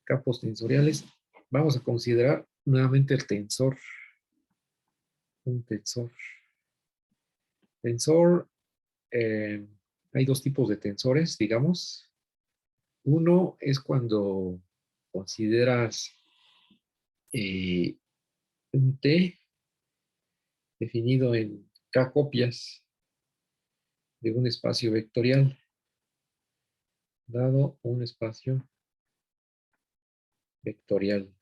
campos tensoriales, vamos a considerar nuevamente el tensor. Un tensor. Tensor, hay dos tipos de tensores, digamos. Uno es cuando consideras un T definido en K copias de un espacio vectorial, dado un espacio vectorial.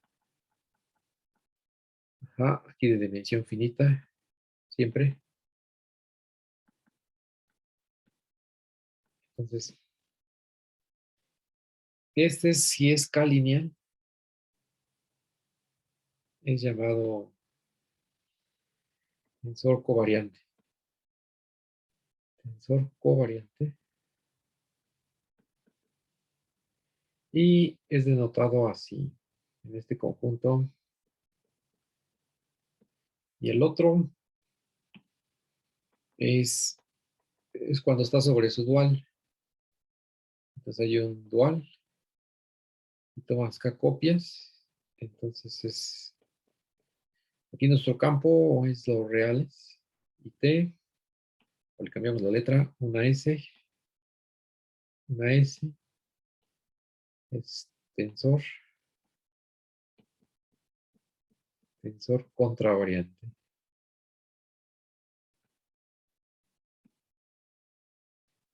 Ajá, aquí de dimensión finita, siempre. Entonces, este si es K lineal, es llamado tensor covariante. Tensor covariante. Y es denotado así, en este conjunto. Y el otro es cuando está sobre su dual. Entonces hay un dual y tomas K copias. Entonces aquí nuestro campo es los reales y T, o le cambiamos la letra, una S es tensor contravariante.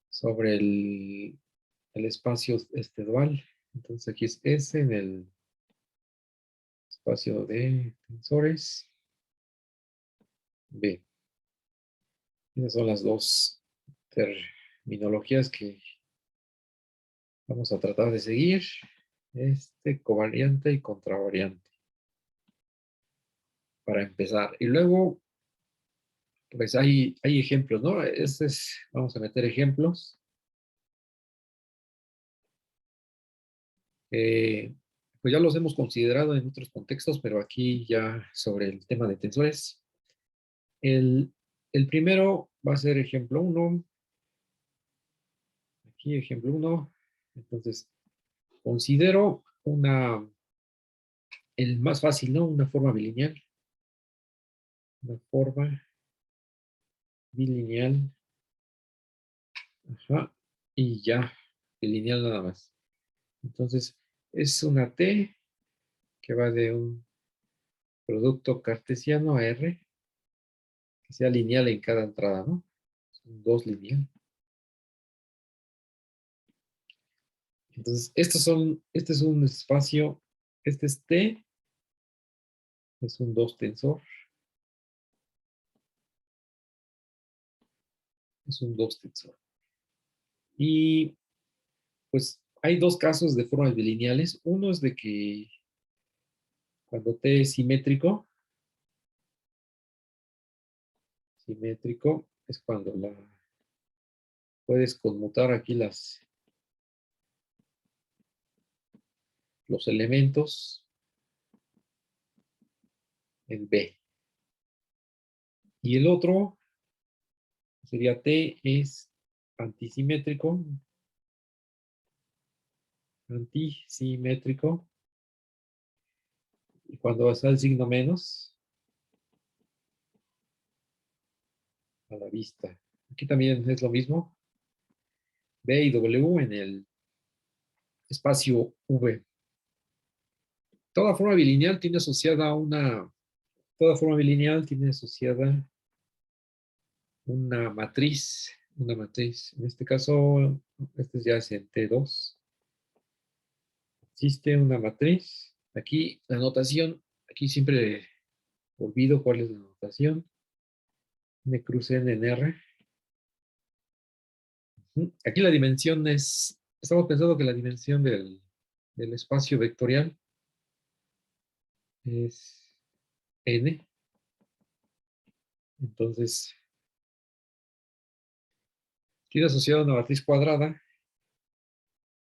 Sobre el espacio dual. Entonces aquí es S en el espacio de tensores B. Esas son las dos terminologías que vamos a tratar de seguir. Covariante y contravariante. Para empezar. Y luego, pues hay ejemplos, ¿no? Vamos a meter ejemplos. Pues ya los hemos considerado en otros contextos, pero aquí ya sobre el tema de tensores. El primero va a ser ejemplo 1. Aquí ejemplo 1. Entonces, considero el más fácil, ¿no? Una forma bilineal. Una forma bilineal. Ajá. Y ya, bilineal nada más. Entonces, es una T que va de un producto cartesiano a R, que sea lineal en cada entrada, ¿no? Son dos lineal. Entonces, este es un espacio, este es T, es un 2 tensor. Es un 2 tensor. Y pues hay dos casos de formas bilineales. Uno es de que cuando T es simétrico es cuando puedes conmutar aquí los elementos en B. Y el otro sería T es antisimétrico, y cuando está el signo menos, a la vista. Aquí también es lo mismo, B y W en el espacio V. Toda forma bilineal tiene asociada una matriz. En este caso, este ya es en T2. Existe una matriz. Aquí la notación, aquí siempre olvido cuál es la notación. Me crucé en R. Aquí la dimensión estamos pensando que la dimensión del espacio vectorial es N. Entonces, tiene asociada una matriz cuadrada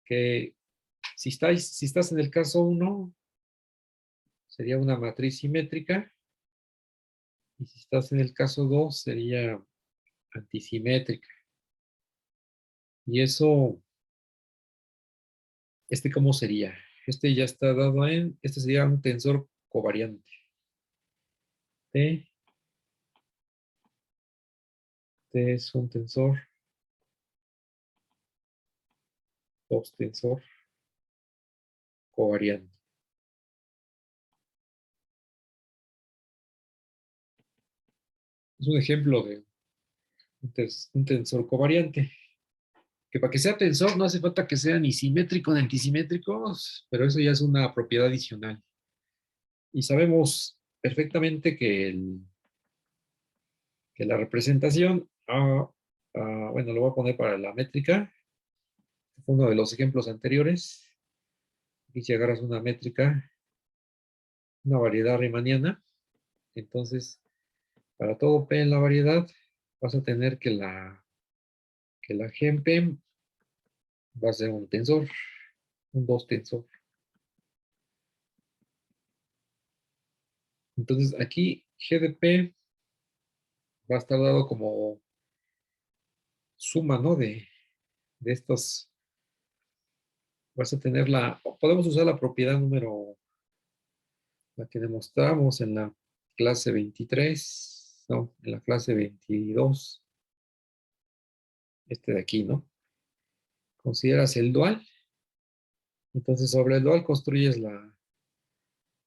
que si estás en el caso 1, sería una matriz simétrica. Y si estás en el caso 2, sería antisimétrica. Y eso, ¿cómo sería? Este ya está dado este sería un tensor covariante. T es un tensor, dos tensor covariante. Es un ejemplo de un tensor covariante. Que para que sea tensor no hace falta que sea ni simétrico ni antisimétrico, pero eso ya es una propiedad adicional. Y sabemos perfectamente que la representación, bueno, lo voy a poner para la métrica, fue uno de los ejemplos anteriores. Aquí si agarras una métrica, una variedad riemanniana, entonces para todo P en la variedad vas a tener que la G en P va a ser un tensor, un dos tensor. Entonces aquí G de P va a estar dado como suma, ¿no? De estas, vas a tener podemos usar la propiedad número, la que demostramos en la clase 23, no, en la clase 22, este de aquí, ¿no? Consideras el dual, entonces sobre el dual construyes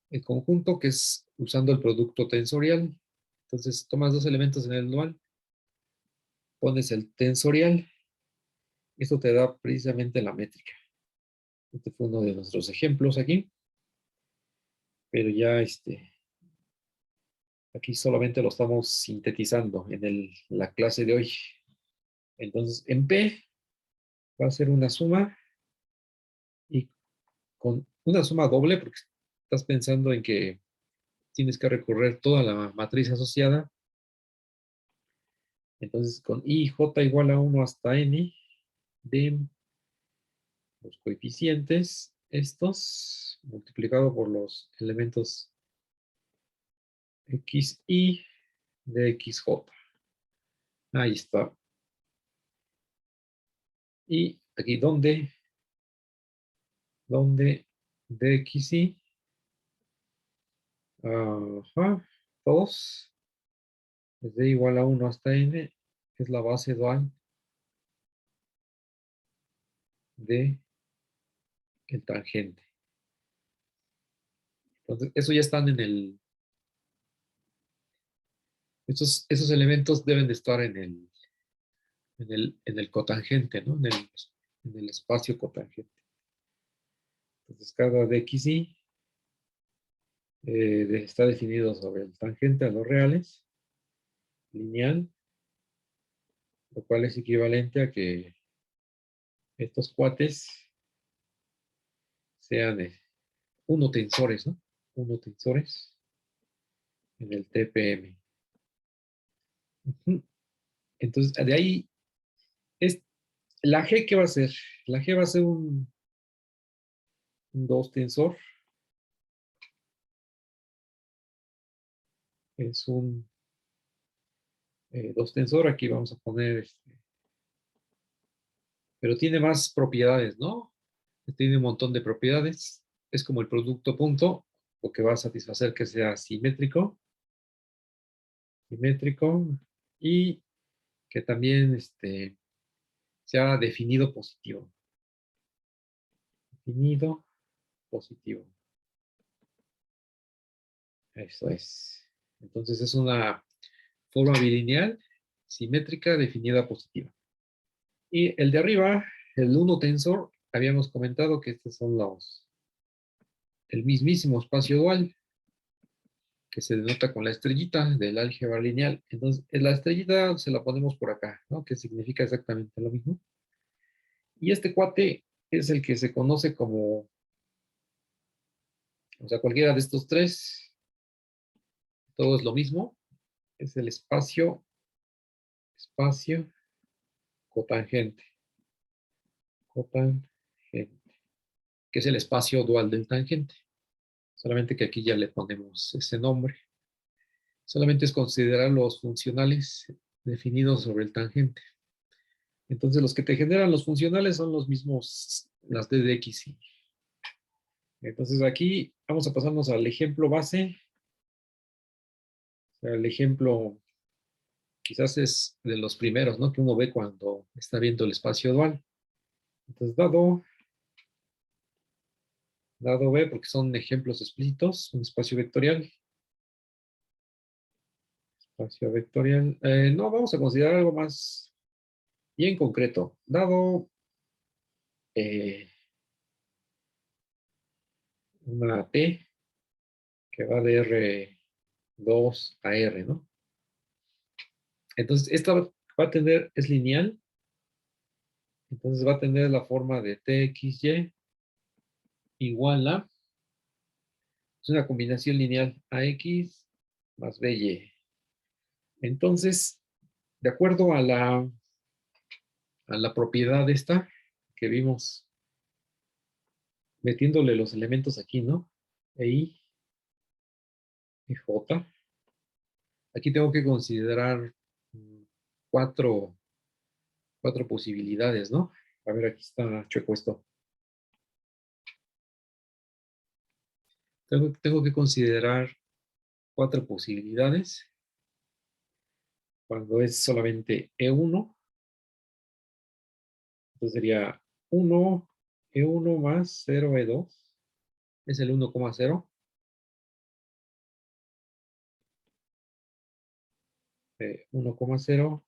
el conjunto que es usando el producto tensorial. Entonces tomas dos elementos en el dual, pones el tensorial, esto te da precisamente la métrica. Este fue uno de nuestros ejemplos aquí, pero ya aquí solamente lo estamos sintetizando en la clase de hoy. Entonces, en P va a ser una suma y con una suma doble, porque estás pensando en que tienes que recorrer toda la matriz asociada. Entonces, con I, J igual a 1 hasta N de los coeficientes, estos, multiplicado por los elementos XI de XJ. Ahí está. Y aquí donde DXI, ajá, 2, desde igual a 1 hasta N, es la base dual de el tangente. Entonces, eso ya están esos elementos deben de estar en el cotangente, ¿no? En el espacio cotangente. Entonces, cada DXI está definido sobre el tangente a los reales, lineal, lo cual es equivalente a que estos cuates sean uno tensores, ¿no? Uno tensores en el TPM. Entonces, de ahí, es, la G, ¿qué va a ser? La G va a ser un dos tensor. Es un dos tensor. Aquí vamos a poner, pero tiene más propiedades, ¿no? Tiene un montón de propiedades. Es como el producto punto, lo que va a satisfacer que sea simétrico, y que también sea definido positivo. Definido positivo. Eso es. Entonces es una forma bilineal, simétrica, definida positiva. Y el de arriba, el 1 tensor, habíamos comentado que estos son el mismísimo espacio dual, que se denota con la estrellita del álgebra lineal. Entonces, la estrellita se la ponemos por acá, ¿no? Que significa exactamente lo mismo. Y este cuate es el que se conoce como, o sea, cualquiera de estos tres, todo es lo mismo, es el espacio cotangente, que es el espacio dual del tangente. Solamente que aquí ya le ponemos ese nombre. Solamente es considerar los funcionales definidos sobre el tangente. Entonces, los que te generan los funcionales son los mismos, las d de x Entonces aquí vamos a pasarnos al ejemplo base. O sea, el ejemplo quizás es de los primeros, ¿no? Que uno ve cuando está viendo el espacio dual. Entonces, dado B, porque son ejemplos explícitos, un espacio vectorial. Espacio vectorial. No, vamos a considerar algo más bien concreto. Dado una T que va de R2 a R, ¿no? Entonces, esta va a tener, es lineal, entonces va a tener la forma de TXY igual a, es una combinación lineal AX más BY. Entonces, de acuerdo a la propiedad esta que vimos metiéndole los elementos aquí, ¿no? EI, EJ. Aquí tengo que considerar mm, cuatro, cuatro posibilidades, ¿no? A ver, aquí está chueco esto. Tengo que considerar cuatro posibilidades cuando es solamente E1. Entonces sería 1, E1 más 0, E2. Es el 1,0. 1,0.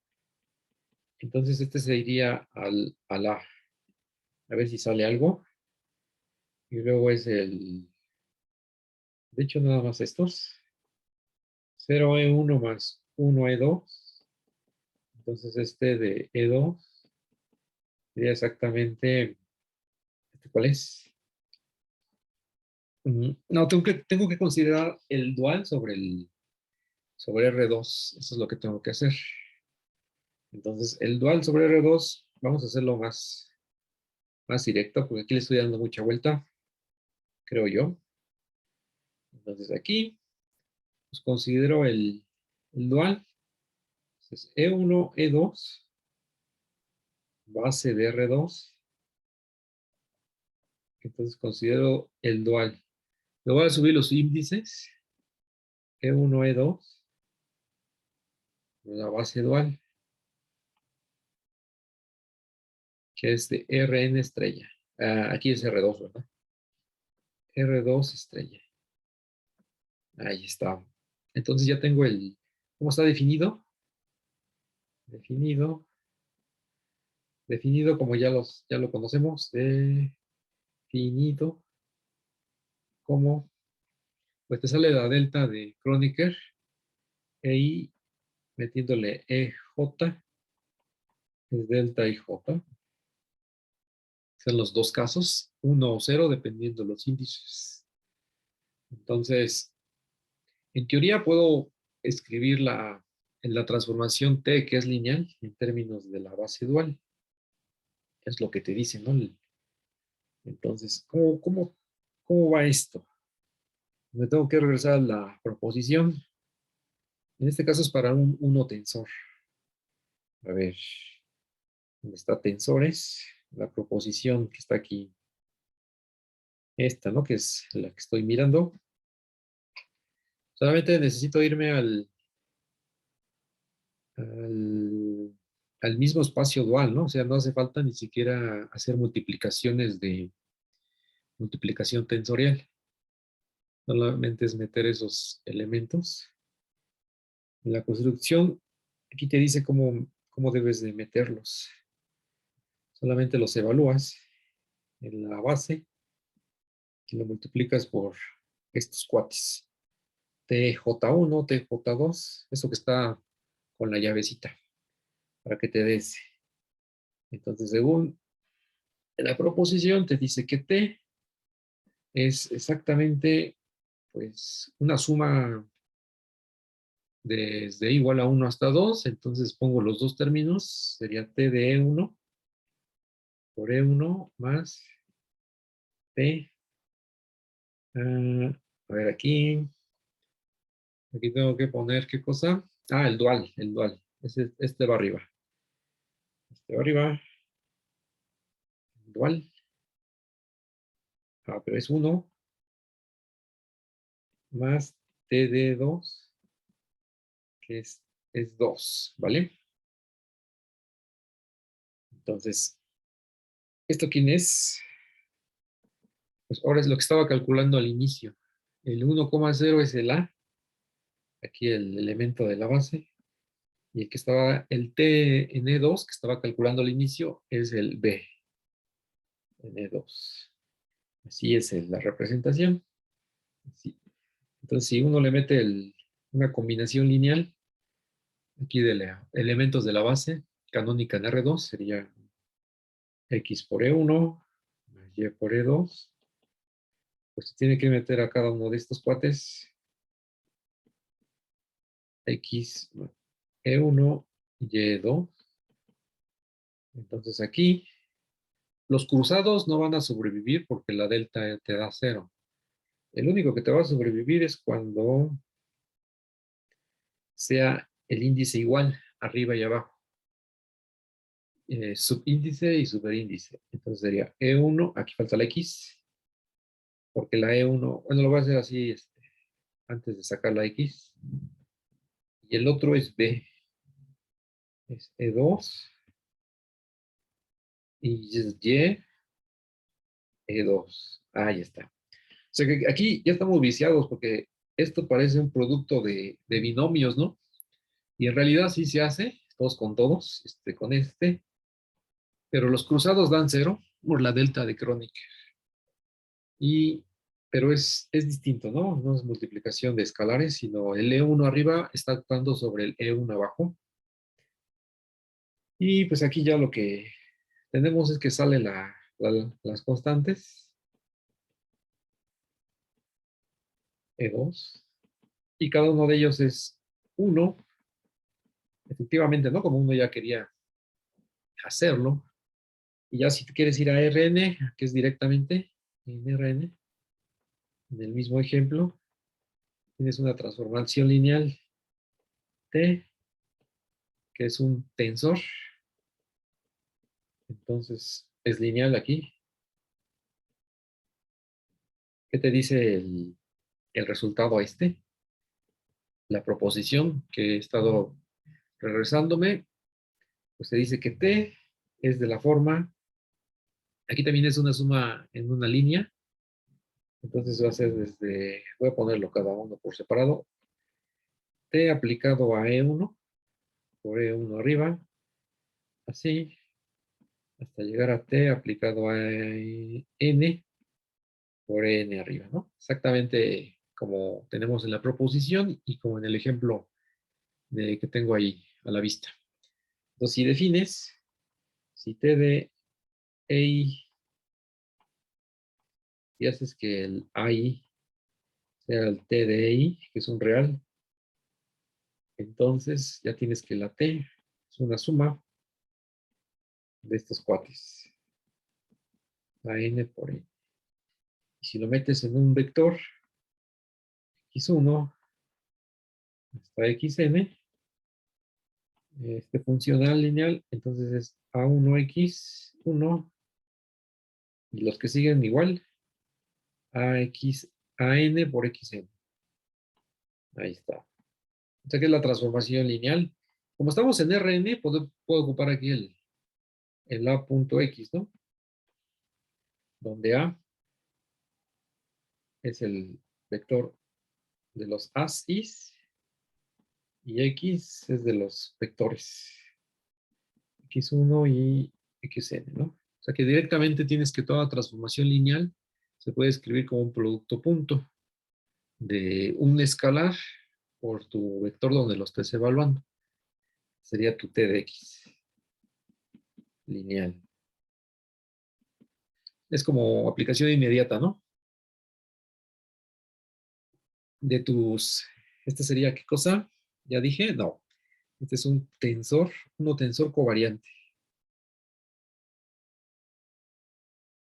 Entonces este se iría al A. A ver si sale algo. Y luego es el... De hecho, nada más estos. 0E1 más 1E2. Entonces este de E2 sería exactamente... ¿Cuál es? No, tengo que considerar el dual sobre R2. Eso es lo que tengo que hacer. Entonces, el dual sobre R2, vamos a hacerlo más directo, porque aquí le estoy dando mucha vuelta, creo yo. Entonces, aquí, pues considero el dual. Entonces, E1, E2, base de R2. Entonces, considero el dual. Le voy a subir los índices. E1, E2, la base dual, que es de Rn estrella. Aquí es R2, ¿verdad? R2 estrella. Ahí está. Entonces ya tengo ¿cómo está definido? Definido, definido como ya lo conocemos, definido como, pues te sale la delta de Kronecker, y metiéndole EJ, es delta IJ. Son los dos casos, 1 o 0, dependiendo de los índices. Entonces, en teoría puedo escribir en la transformación T, que es lineal, en términos de la base dual. Es lo que te dice, ¿no? Entonces, ¿cómo va esto? Me tengo que regresar a la proposición. En este caso es para un 1 tensor. A ver, ¿dónde está tensores? La proposición que está aquí. Esta, ¿no? Que es la que estoy mirando. Solamente necesito irme al, al mismo espacio dual, ¿no? O sea, no hace falta ni siquiera hacer multiplicaciones de multiplicación tensorial. Solamente es meter esos elementos. En la construcción, aquí te dice cómo debes de meterlos. Solamente los evalúas en la base y lo multiplicas por estos cuates. TJ1, TJ2, eso que está con la llavecita, para que te des. Entonces, según la proposición, te dice que T es exactamente, pues, una suma desde igual a 1 hasta 2. Entonces pongo los dos términos, sería T de E1 por E1 más T. A ver, aquí tengo que poner qué cosa. El dual. Este va arriba. Este va arriba, dual. Pero es 1. más T de 2, que es 2, ¿vale? Entonces, ¿esto quién es? Pues ahora es lo que estaba calculando al inicio. El 1,0 es el A, aquí el elemento de la base, y el que estaba, el T en E2, que estaba calculando al inicio, es el B en E2. Así es la representación. Así. Entonces, si uno le mete una combinación lineal, aquí de elementos de la base, canónica en R2, sería X por E1, más Y por E2, pues se tiene que meter a cada uno de estos cuates X, E1, Y2. Entonces aquí los cruzados no van a sobrevivir porque la delta te da 0. El único que te va a sobrevivir es cuando sea el índice igual, arriba y abajo. Subíndice y superíndice. Entonces sería E1, aquí falta la X, porque la E1, bueno, lo voy a hacer así antes de sacar la X. Y el otro es B, es E2 y es Y, E2. Ahí está. O sea que aquí ya estamos viciados porque esto parece un producto de binomios, ¿no? Y en realidad sí se hace, todos con todos, con pero los cruzados dan 0 por la delta de Kronig. Y, pero es distinto, ¿no? No es multiplicación de escalares, sino el E1 arriba está actuando sobre el E1 abajo. Y pues aquí ya lo que tenemos es que sale las constantes E2 y cada uno de ellos es 1, efectivamente, ¿no? Como uno ya quería hacerlo. Y ya si te quieres ir a Rn, que es directamente en Rn, en el mismo ejemplo, tienes una transformación lineal T, que es un tensor. Entonces, es lineal aquí. ¿Qué te dice el resultado a la proposición que he estado regresándome, pues te dice que T es de la forma, aquí también es una suma en una línea, entonces va a ser voy a ponerlo cada uno por separado, T aplicado a E1, por E1 arriba, así, hasta llegar a T aplicado a N, por N arriba, ¿no? Exactamente como tenemos en la proposición y como en el ejemplo que tengo ahí a la vista. Entonces, si defines, si T de EI y haces que el AI sea el T de EI, que es un real, entonces ya tienes que la T es una suma de estos cuates, la N por N. Y si lo metes en un vector, x1 hasta xn, funcional lineal, entonces es A1x1 y los que siguen igual, AN por xn. Ahí está. O sea que es la transformación lineal. Como estamos en Rn, puedo ocupar aquí el A.x, ¿no? Donde A es el vector de los As, Is, y X es de los vectores X1 y Xn, ¿no? O sea que directamente tienes que toda transformación lineal se puede escribir como un producto punto de un escalar por tu vector donde lo estés evaluando. Sería tu T de X lineal. Es como aplicación inmediata, ¿no? De ¿este sería qué cosa? ¿Ya dije? No. Este es un tensor covariante.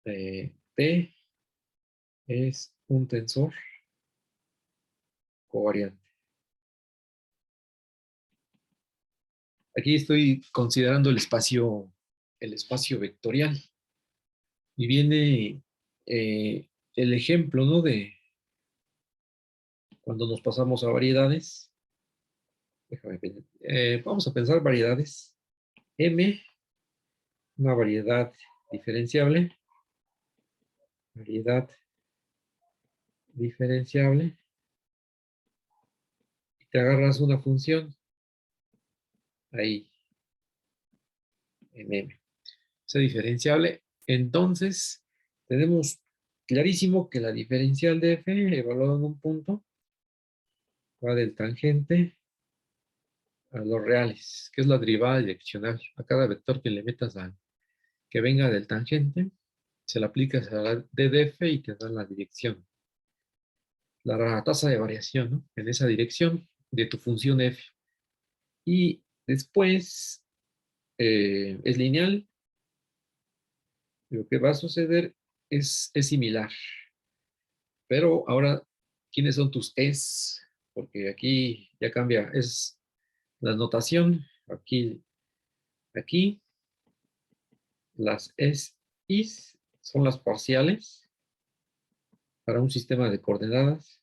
T es un tensor covariante. Aquí estoy considerando el espacio vectorial. Y viene el ejemplo, ¿no? De Cuando nos pasamos a variedades, vamos a pensar variedades. M, una variedad diferenciable. Variedad diferenciable. Y te agarras una función ahí en M. Esa diferenciable. Entonces, tenemos clarísimo que la diferencial de f, evaluada en un punto, va del tangente a los reales, que es la derivada direccional. A cada vector que le metas que venga del tangente, se le aplicas a la d de f y te da la dirección. La tasa de variación, ¿no? En esa dirección de tu función f. Y después es lineal. Lo que va a suceder es similar. Pero ahora, ¿quiénes son tus es? Porque aquí ya cambia. Es la notación. Aquí, las es, is son las parciales para un sistema de coordenadas.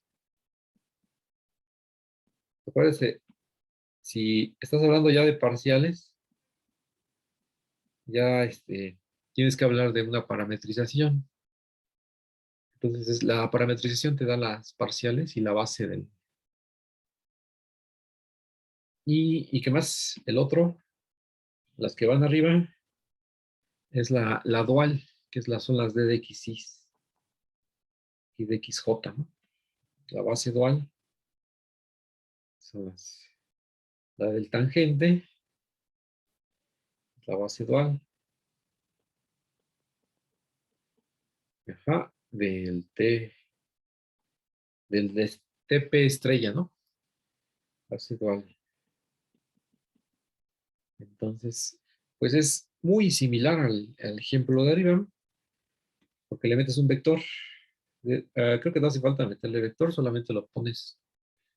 Acuérdense, si estás hablando ya de parciales, ya tienes que hablar de una parametrización. Entonces, la parametrización te da las parciales y la base del... ¿Y qué más? El otro, las que van arriba, es la dual, que son las d de xy y de xj, ¿no? La base dual son la del tangente, la base dual, ajá, del TP estrella, ¿no? Base dual. Entonces, pues es muy similar al ejemplo de arriba, porque le metes un vector. Creo que no hace falta meterle vector, solamente lo pones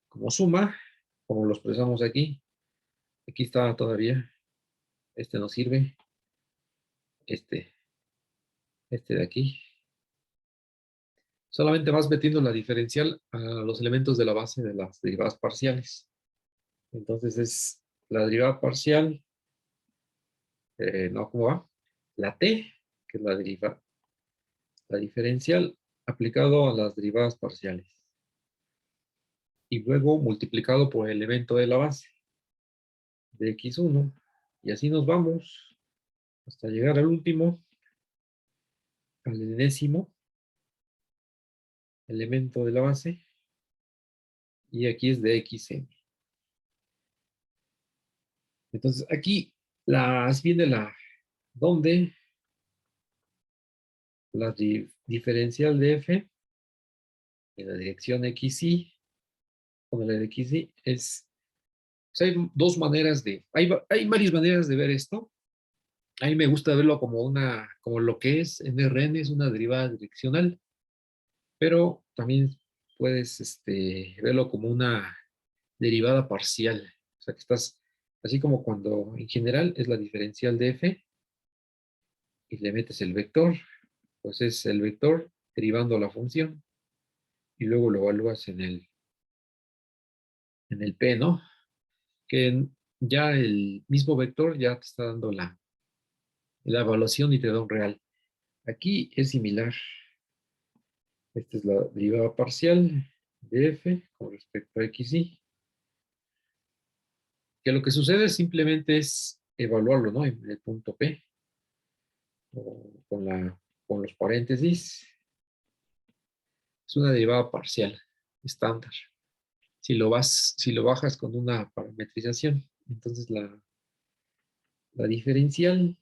como suma, como lo expresamos aquí. Aquí está todavía. Este no sirve. Este de aquí. Solamente vas metiendo la diferencial a los elementos de la base de las derivadas parciales. Entonces es la derivada parcial, no, ¿cómo va? La t, que es la diferencial aplicado a las derivadas parciales. Y luego multiplicado por el elemento de la base de x1. Y así nos vamos hasta llegar al último, al enésimo elemento de la base. Y aquí es de xn. Entonces aquí viene donde la diferencial de f en la dirección xy, con la de xy, pues hay dos maneras hay varias maneras de ver esto. A mí me gusta verlo como lo que es NRN, es una derivada direccional, pero también puedes verlo como una derivada parcial. O sea que estás, así como cuando en general es la diferencial de f y le metes el vector, pues es el vector derivando la función y luego lo evalúas en el P, ¿no? Que ya el mismo vector ya te está dando la evaluación y te da un real. Aquí es similar. Esta es la derivada parcial de f con respecto a xy. Que lo que sucede simplemente es evaluarlo, ¿no? En el punto P, o con los paréntesis. Es una derivada parcial estándar. Si lo bajas con una parametrización, entonces la diferencial,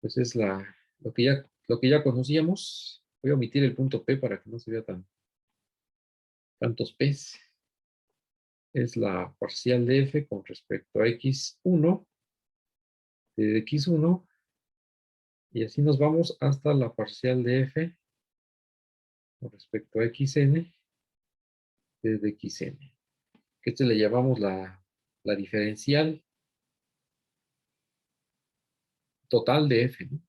pues es lo que ya conocíamos. Voy a omitir el punto P para que no se vea tantos P's. Es la parcial de f con respecto a x1, de x1, y así nos vamos hasta la parcial de f con respecto a xn, desde xn. Que le llamamos la diferencial total de f, ¿no?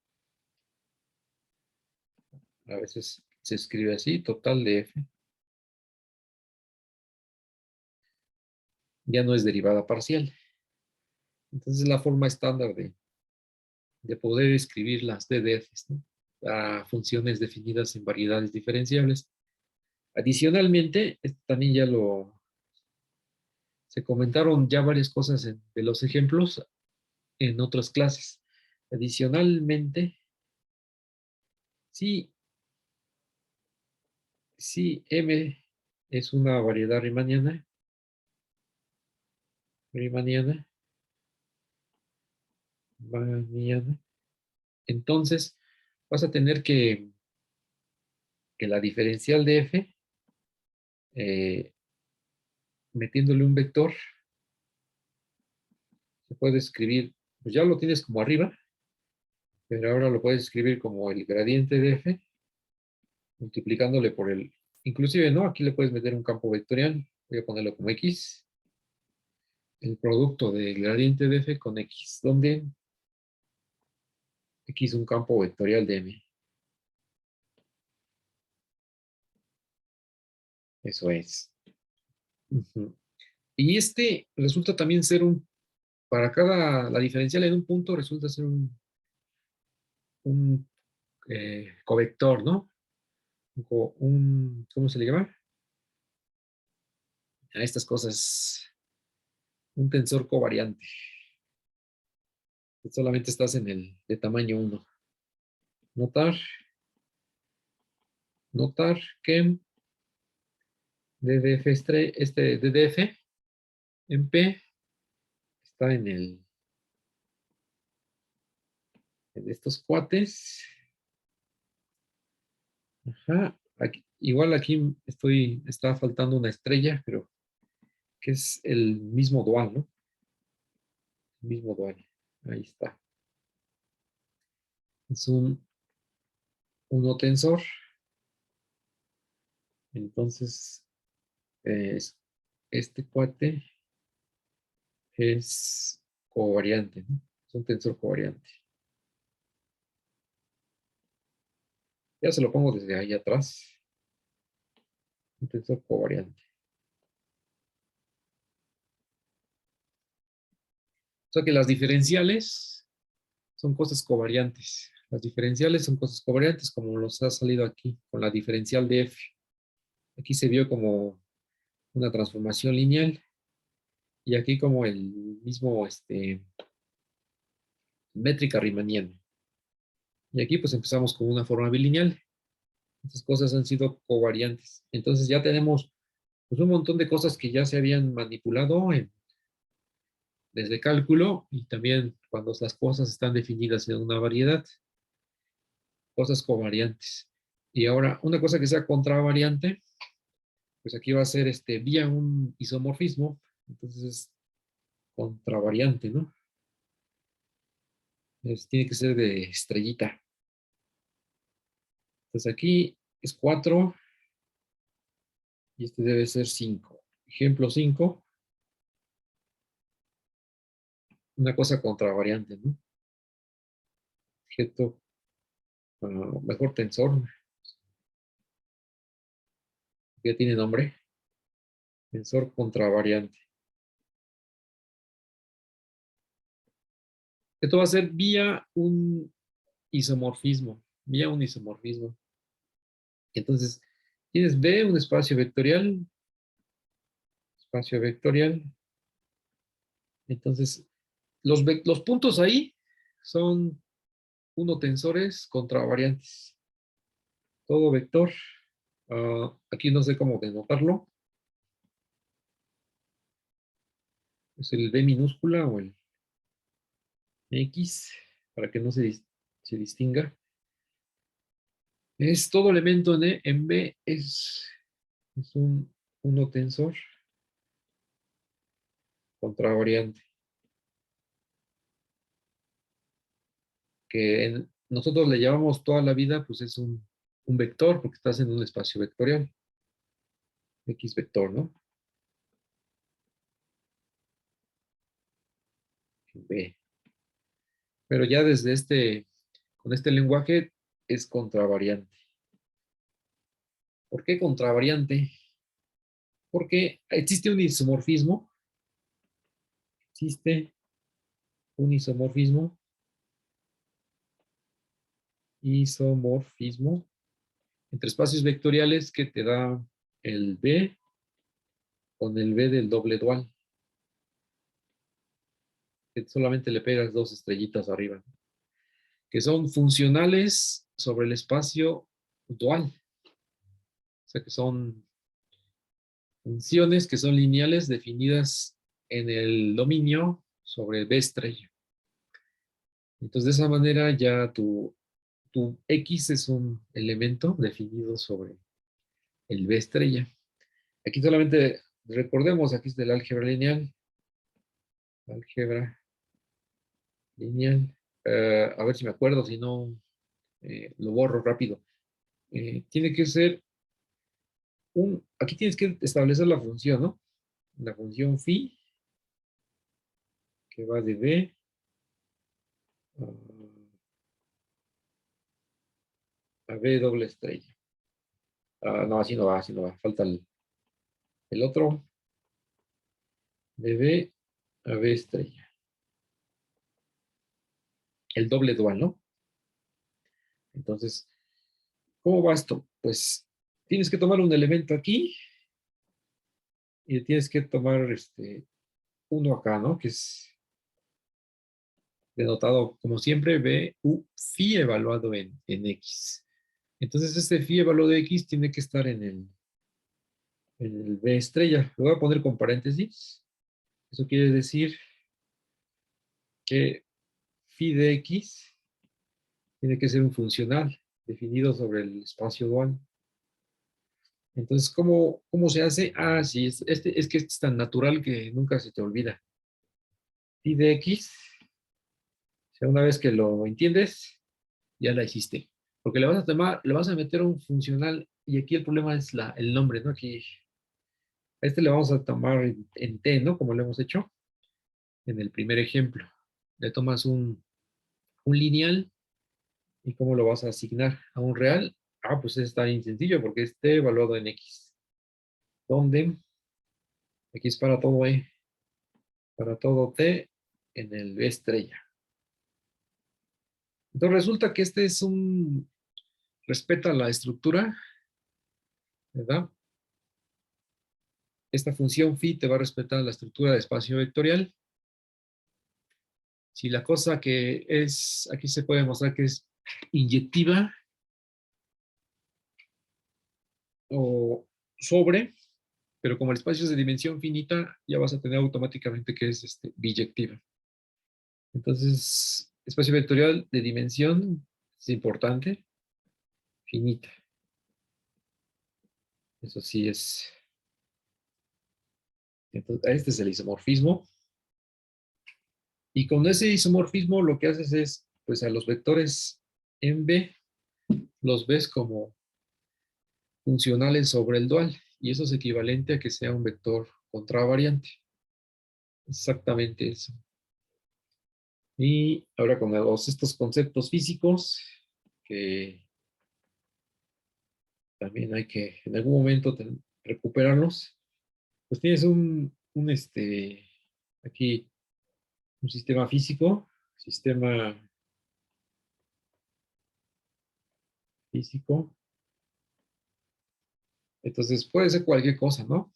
A veces se escribe así, total de f. ya no es derivada parcial. Entonces, la forma estándar de poder escribir las DDFs, ¿no? A funciones definidas en variedades diferenciables. Adicionalmente, también ya se comentaron ya varias cosas de los ejemplos en otras clases. Adicionalmente, si M es una variedad riemanniana, entonces vas a tener que la diferencial de F, metiéndole un vector, se puede escribir, pues ya lo tienes como arriba, pero ahora lo puedes escribir como el gradiente de F, multiplicándole por inclusive, ¿no? Aquí le puedes meter un campo vectorial, voy a ponerlo como X, el producto del gradiente de F con X, donde X es un campo vectorial de M. Eso es. Y resulta también ser para la diferencial en un punto resulta ser un covector, ¿no? ¿Cómo se le llama? A estas cosas, un tensor covariante. Solamente estás en el de tamaño 1. Notar que DDF, DDF en P está en estos cuates. Ajá. Igual aquí está faltando una estrella, pero que es el mismo dual, ¿no? El mismo dual. Ahí está. Es un tensor. Entonces, este cuate es covariante, ¿no? Es un tensor covariante. Ya se lo pongo desde ahí atrás. Un tensor covariante. O sea que las diferenciales son cosas covariantes. Las diferenciales son cosas covariantes, como nos ha salido aquí con la diferencial de F. Aquí se vio como una transformación lineal y aquí como el mismo métrica riemanniana. Y aquí pues empezamos con una forma bilineal. Estas cosas han sido covariantes. Entonces ya tenemos pues, un montón de cosas que ya se habían manipulado desde cálculo y también cuando las cosas están definidas en una variedad, cosas covariantes. Y ahora, una cosa que sea contravariante, pues aquí va a ser vía un isomorfismo, entonces es contravariante, ¿no? Tiene que ser de estrellita. Entonces aquí es 4 y este debe ser 5. Ejemplo 5, una cosa contravariante, ¿no? Objeto, mejor tensor, ya tiene nombre, tensor contravariante. Esto va a ser vía un isomorfismo. Entonces, tienes B, un espacio vectorial. Entonces, los puntos ahí son tensores contravariantes. Todo vector. Aquí no sé cómo denotarlo. Es el B minúscula o el X, para que no se distinga. Es todo elemento en B es un tensor contravariante. Que nosotros le llamamos toda la vida, pues es un vector, porque estás en un espacio vectorial. X vector, ¿no? B. Pero ya desde con este lenguaje es contravariante. ¿Por qué contravariante? Porque existe un isomorfismo existe un isomorfismo entre espacios vectoriales que te da el B con el B del doble dual. Que solamente le pegas 2 estrellitas arriba. Que son funcionales sobre el espacio dual. O sea que son funciones que son lineales definidas en el dominio sobre el B estrella. Entonces, de esa manera ya tu X es un elemento definido sobre el B estrella. Aquí solamente recordemos, aquí es del álgebra lineal. Álgebra lineal. A ver si me acuerdo, si no, lo borro rápido. Tiene que ser aquí tienes que establecer la función, ¿no? La función phi, que va de B a B doble estrella. No, así no va, así no va. Falta el otro. De B a B estrella. El doble dual, ¿no? Entonces, ¿cómo va esto? Pues tienes que tomar un elemento aquí y tienes que tomar uno acá, ¿no? Que es denotado como siempre B, U, phi evaluado en X. Entonces, este phi evaluado de X tiene que estar en el B estrella. Lo voy a poner con paréntesis. Eso quiere decir que phi de X tiene que ser un funcional definido sobre el espacio dual. Entonces, ¿cómo se hace? Ah, sí, es que este es tan natural que nunca se te olvida. Phi de X, o sea, una vez que lo entiendes, ya la hiciste. Porque le vas a meter un funcional, y aquí el problema es el nombre, ¿no? Aquí, a este le vamos a tomar en T, ¿no? Como lo hemos hecho en el primer ejemplo. Le tomas un lineal, ¿y cómo lo vas a asignar? ¿A un real? Ah, pues está bien sencillo, porque es T evaluado en X. Donde aquí es para todo E, para todo T en el B estrella. Entonces resulta que respeta la estructura, ¿verdad? Esta función phi te va a respetar la estructura de espacio vectorial. Si la cosa que es, aquí se puede mostrar que es inyectiva o sobre, pero como el espacio es de dimensión finita, ya vas a tener automáticamente que es biyectiva. Entonces, espacio vectorial de dimensión es importante, finita. Eso sí es. Entonces, este es el isomorfismo. Y con ese isomorfismo lo que haces es, pues a los vectores en B, los ves como funcionales sobre el dual. Y eso es equivalente a que sea un vector contravariante. Exactamente eso. Y ahora con estos conceptos físicos, que también hay que en algún momento recuperarlos, pues tienes aquí un sistema físico, sistema físico. Entonces puede ser cualquier cosa, ¿no?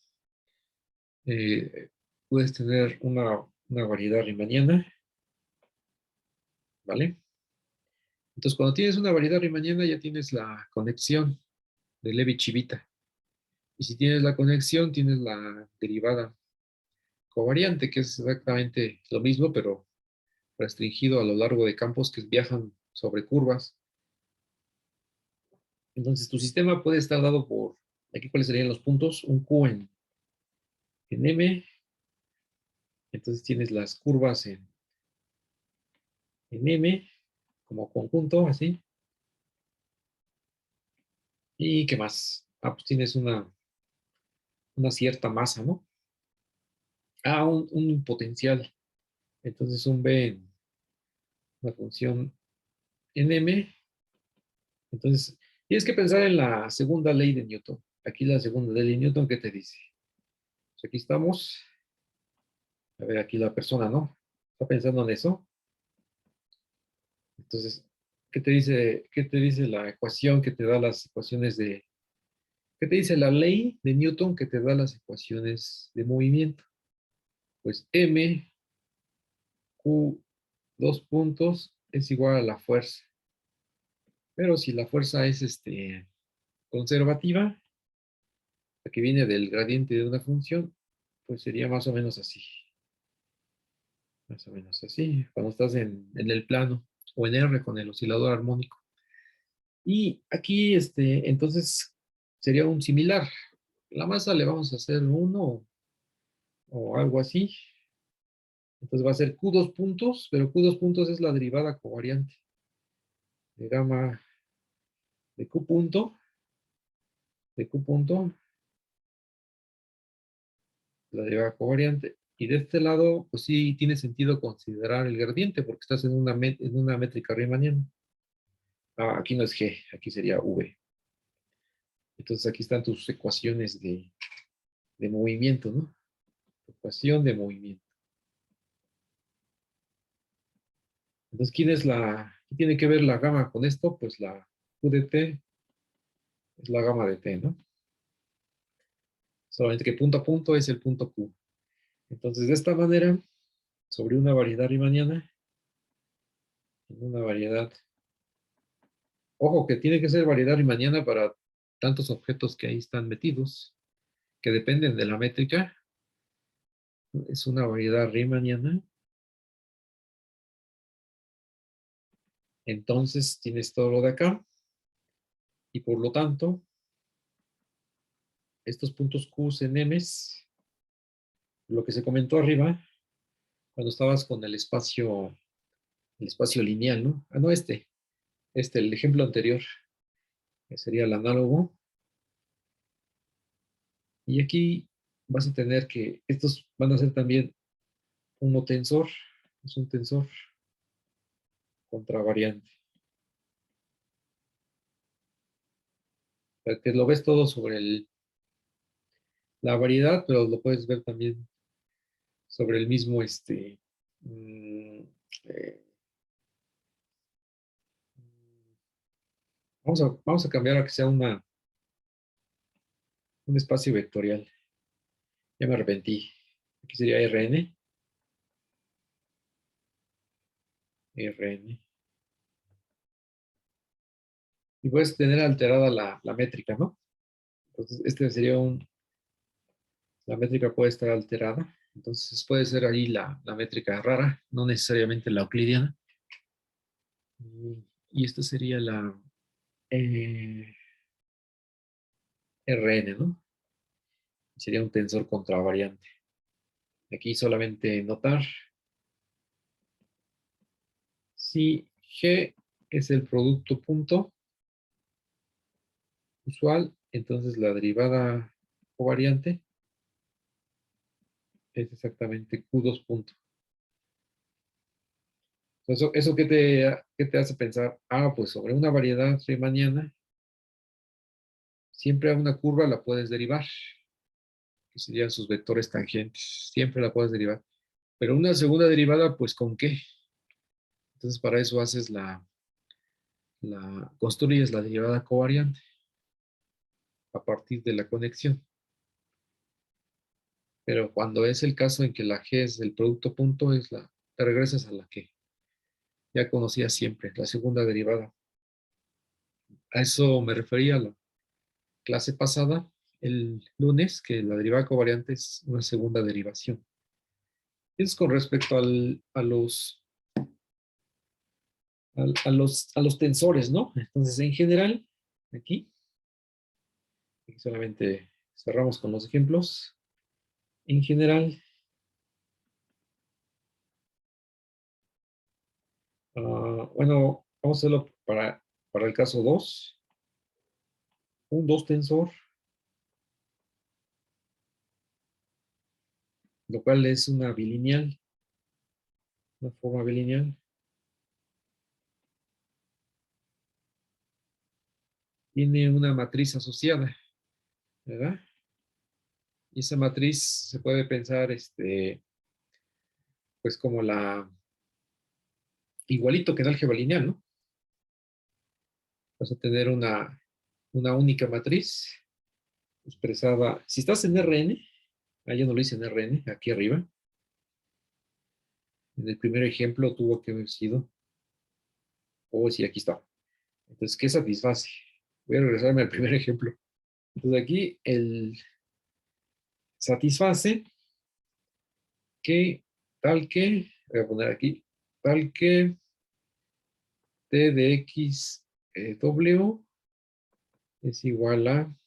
Puedes tener una variedad riemanniana, ¿vale? Entonces, cuando tienes una variedad riemanniana, ya tienes la conexión de Levi-Civita. Y si tienes la conexión, tienes la derivada covariante, que es exactamente lo mismo, pero restringido a lo largo de campos que viajan sobre curvas. Entonces, tu sistema puede estar dado por, aquí cuáles serían los puntos, un Q en M. Entonces, tienes las curvas en M como conjunto, así. ¿Y qué más? Ah, pues tienes una cierta masa, ¿no? Ah, un potencial. Entonces un B en una función en M. Entonces tienes que pensar en la segunda ley de Newton. Aquí la segunda ley de Newton, ¿qué te dice? Pues aquí estamos. A ver, aquí la persona, ¿no? Está pensando en eso. Entonces, qué te dice la ecuación que te da las ecuaciones de, qué te dice la ley de Newton que te da las ecuaciones de movimiento? Pues M, Q, dos puntos, es igual a la fuerza. Pero si la fuerza es conservativa, la que viene del gradiente de una función, pues sería más o menos así. Más o menos así, cuando estás en el plano o en R con el oscilador armónico. Y aquí, entonces, sería un similar. La masa le vamos a hacer 1 o algo así. Entonces va a ser Q dos puntos, pero Q dos puntos es la derivada covariante de gamma de Q punto, de Q punto, la derivada covariante. Y de este lado, pues sí tiene sentido considerar el gradiente porque estás en una métrica riemanniana. Ah, aquí no es G, aquí sería V. Entonces aquí están tus ecuaciones de movimiento, ¿no? Ecuación de movimiento. Entonces, ¿qué tiene que ver la gama con esto? Pues la Q de T es la gama de T, ¿no? Solamente que punto a punto es el punto Q. Entonces, de esta manera, sobre una variedad riemanniana, en una variedad, ojo, que tiene que ser variedad riemanniana para tantos objetos que ahí están metidos, que dependen de la métrica. Es una variedad riemanniana. Entonces, tienes todo lo de acá. Y por lo tanto, estos puntos Q en M's, lo que se comentó arriba, cuando estabas con el espacio lineal, ¿no? Ah, no, el ejemplo anterior, que sería el análogo. Y aquí vas a tener que, estos van a ser también un tensor, es un tensor contravariante. O sea, que lo ves todo sobre la variedad, pero lo puedes ver también sobre el mismo, mm, eh, vamos a cambiar a que sea un espacio vectorial. Ya me arrepentí. Aquí sería Rn. Y puedes tener alterada la métrica, ¿no? Entonces, la métrica puede estar alterada. Entonces, puede ser ahí la métrica rara, no necesariamente la euclidiana. Y esta sería la eh, Rn, ¿no? Sería un tensor contravariante. Aquí solamente notar si G es el producto punto usual, entonces la derivada covariante es exactamente Q2 punto. ¿Eso qué te hace pensar? Ah, pues sobre una variedad riemanniana, siempre a una curva la puedes derivar, que serían sus vectores tangentes. Siempre la puedes derivar. Pero una segunda derivada, pues ¿con qué? Entonces para eso haces construyes la derivada covariante a partir de la conexión. Pero cuando es el caso en que la G es el producto punto, te regresas a la que ya conocías siempre, la segunda derivada. A eso me refería la clase pasada, el lunes, que la derivada covariante es una segunda derivación. Es con respecto a los tensores, ¿no? Entonces, en general, aquí solamente cerramos con los ejemplos. En general, bueno, vamos a hacerlo para el caso 2. Un 2 tensor, lo cual es una bilineal, una forma bilineal. Tiene una matriz asociada, ¿verdad? Y esa matriz se puede pensar, pues como igualito que en álgebra lineal, ¿no? Vas a tener una única matriz expresada, si estás en Rn, yo no lo hice en Rn, aquí arriba, en el primer ejemplo tuvo que haber sido, sí, aquí está. Entonces, ¿qué satisface? Voy a regresarme al primer ejemplo. Entonces, aquí el satisface que, tal que, voy a poner aquí, tal que t de x w es igual a,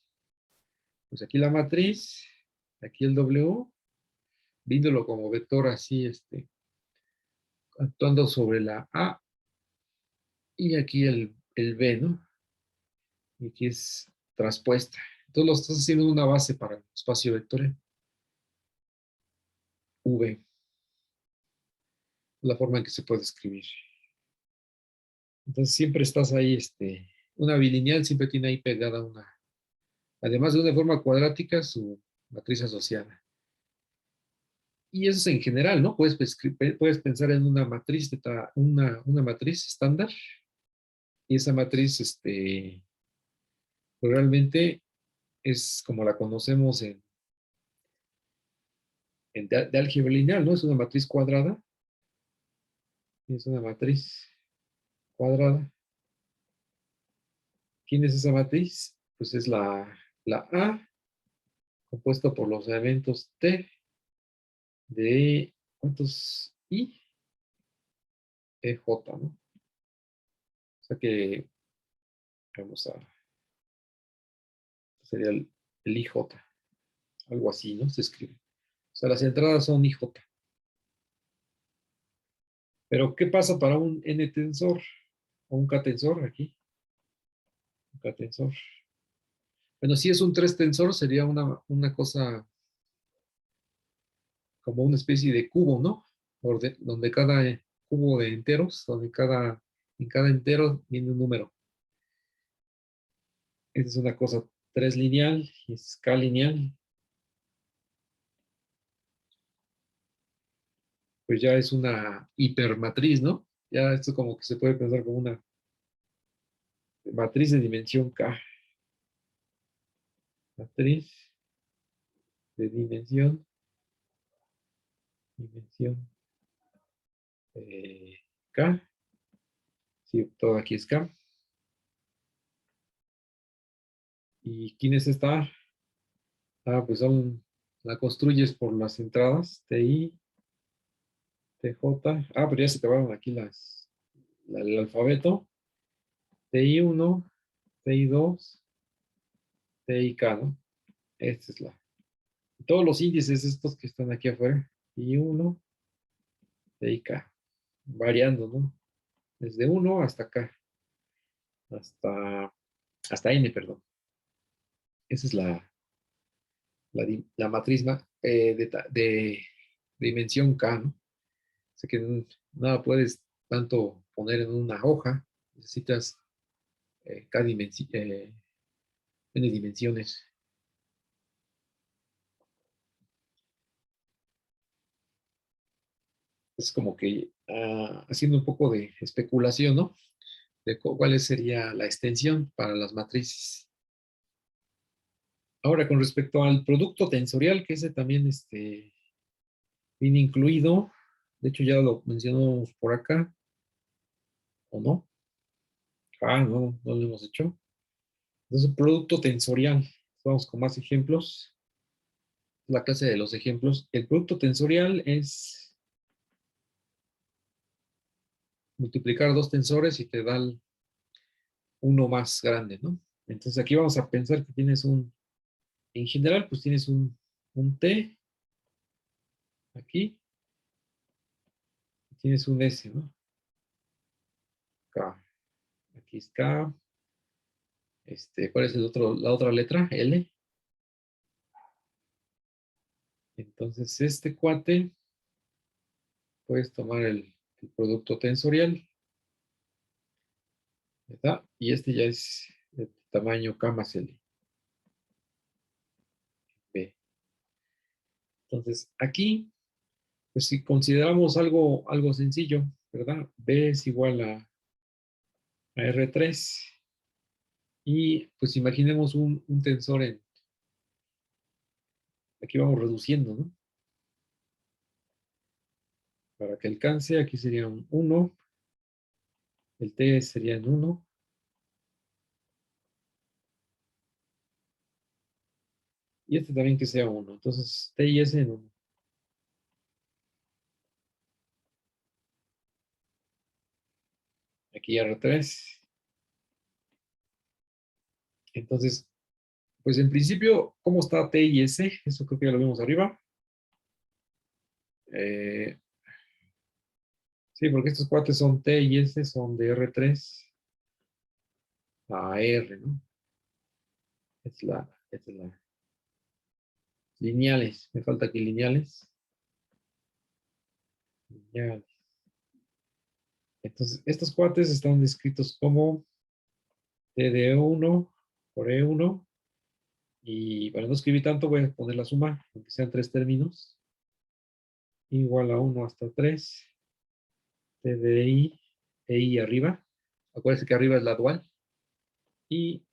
pues aquí la matriz, aquí el w, viéndolo como vector así, actuando sobre la A, y aquí el B, ¿no? Y aquí es traspuesta. Entonces lo estás haciendo una base para el espacio vectorial. V, la forma en que se puede escribir. Entonces siempre estás ahí, una bilineal siempre tiene ahí pegada además de una forma cuadrática, su matriz asociada. Y eso es en general, ¿no? Puedes pensar en una matriz, una matriz estándar, y esa matriz, pues realmente es como la conocemos de álgebra lineal, ¿no? Es una matriz cuadrada, es una matriz cuadrada. ¿Quién es esa matriz? Pues es la A, compuesta por los elementos T de, ¿cuántos I? J, ¿no? O sea que, vamos a, sería el IJ, algo así, ¿no? Se escribe. O sea, las entradas son IJ. Pero, ¿qué pasa para un N-tensor o un K-tensor aquí? Un K-tensor. Bueno, si es un 3-tensor, sería una cosa como una especie de cubo, ¿no? Donde cada cubo de enteros, en cada entero viene un número. Esa es una cosa 3 lineal y es K lineal. Pues ya es una hipermatriz, ¿no? Ya esto como que se puede pensar como una matriz de dimensión K. Matriz de dimensión K. Sí, todo aquí es K. ¿Y quién es esta? Pues la construyes por las entradas, TI, TJ. Pero ya se acabaron aquí el alfabeto. TI1, TI2, TIK, ¿no? Esta es todos los índices estos que están aquí afuera. TI1, TIK. Variando, ¿no? Desde 1 hasta acá. Hasta, hasta N, perdón. Esa es la matriz de dimensión K, ¿no? O sea que nada puedes tanto poner en una hoja. Necesitas K N dimensiones. Es como que haciendo un poco de especulación, ¿no? De cuál sería la extensión para las matrices. Ahora, con respecto al producto tensorial, que ese también viene incluido, de hecho ya lo mencionamos por acá, ¿o no? No lo hemos hecho. Entonces, producto tensorial, vamos con más ejemplos, la clase de los ejemplos. El producto tensorial es multiplicar dos tensores y te da uno más grande, ¿no? Entonces aquí vamos a pensar que tienes en general, pues tienes un T aquí, y tienes un S, ¿no? K. Aquí es K. ¿Cuál es la otra letra? L. Entonces, este cuate, puedes tomar el producto tensorial, ¿verdad? Y este ya es de tamaño K más L. B. Entonces, aquí, pues si consideramos algo sencillo, ¿verdad? B es igual a R3 y pues imaginemos un tensor aquí vamos reduciendo, ¿no? Para que alcance, aquí sería un 1, el T sería en 1, y este también que sea 1. Entonces, T y S en 1. Aquí R3. Entonces, pues en principio, ¿cómo está T y S? Eso creo que ya lo vimos arriba. Eh, sí, porque estos cuates son T y S, son de R3 a R, ¿no? Esta es la lineales. Me falta aquí lineales. Lineales. Entonces, estos cuates están descritos como T de E1 por E1. Y para no escribir tanto, voy a poner la suma, aunque sean tres términos. Igual a 1 hasta 3. T de I, EI arriba. Acuérdense que arriba es la dual. Y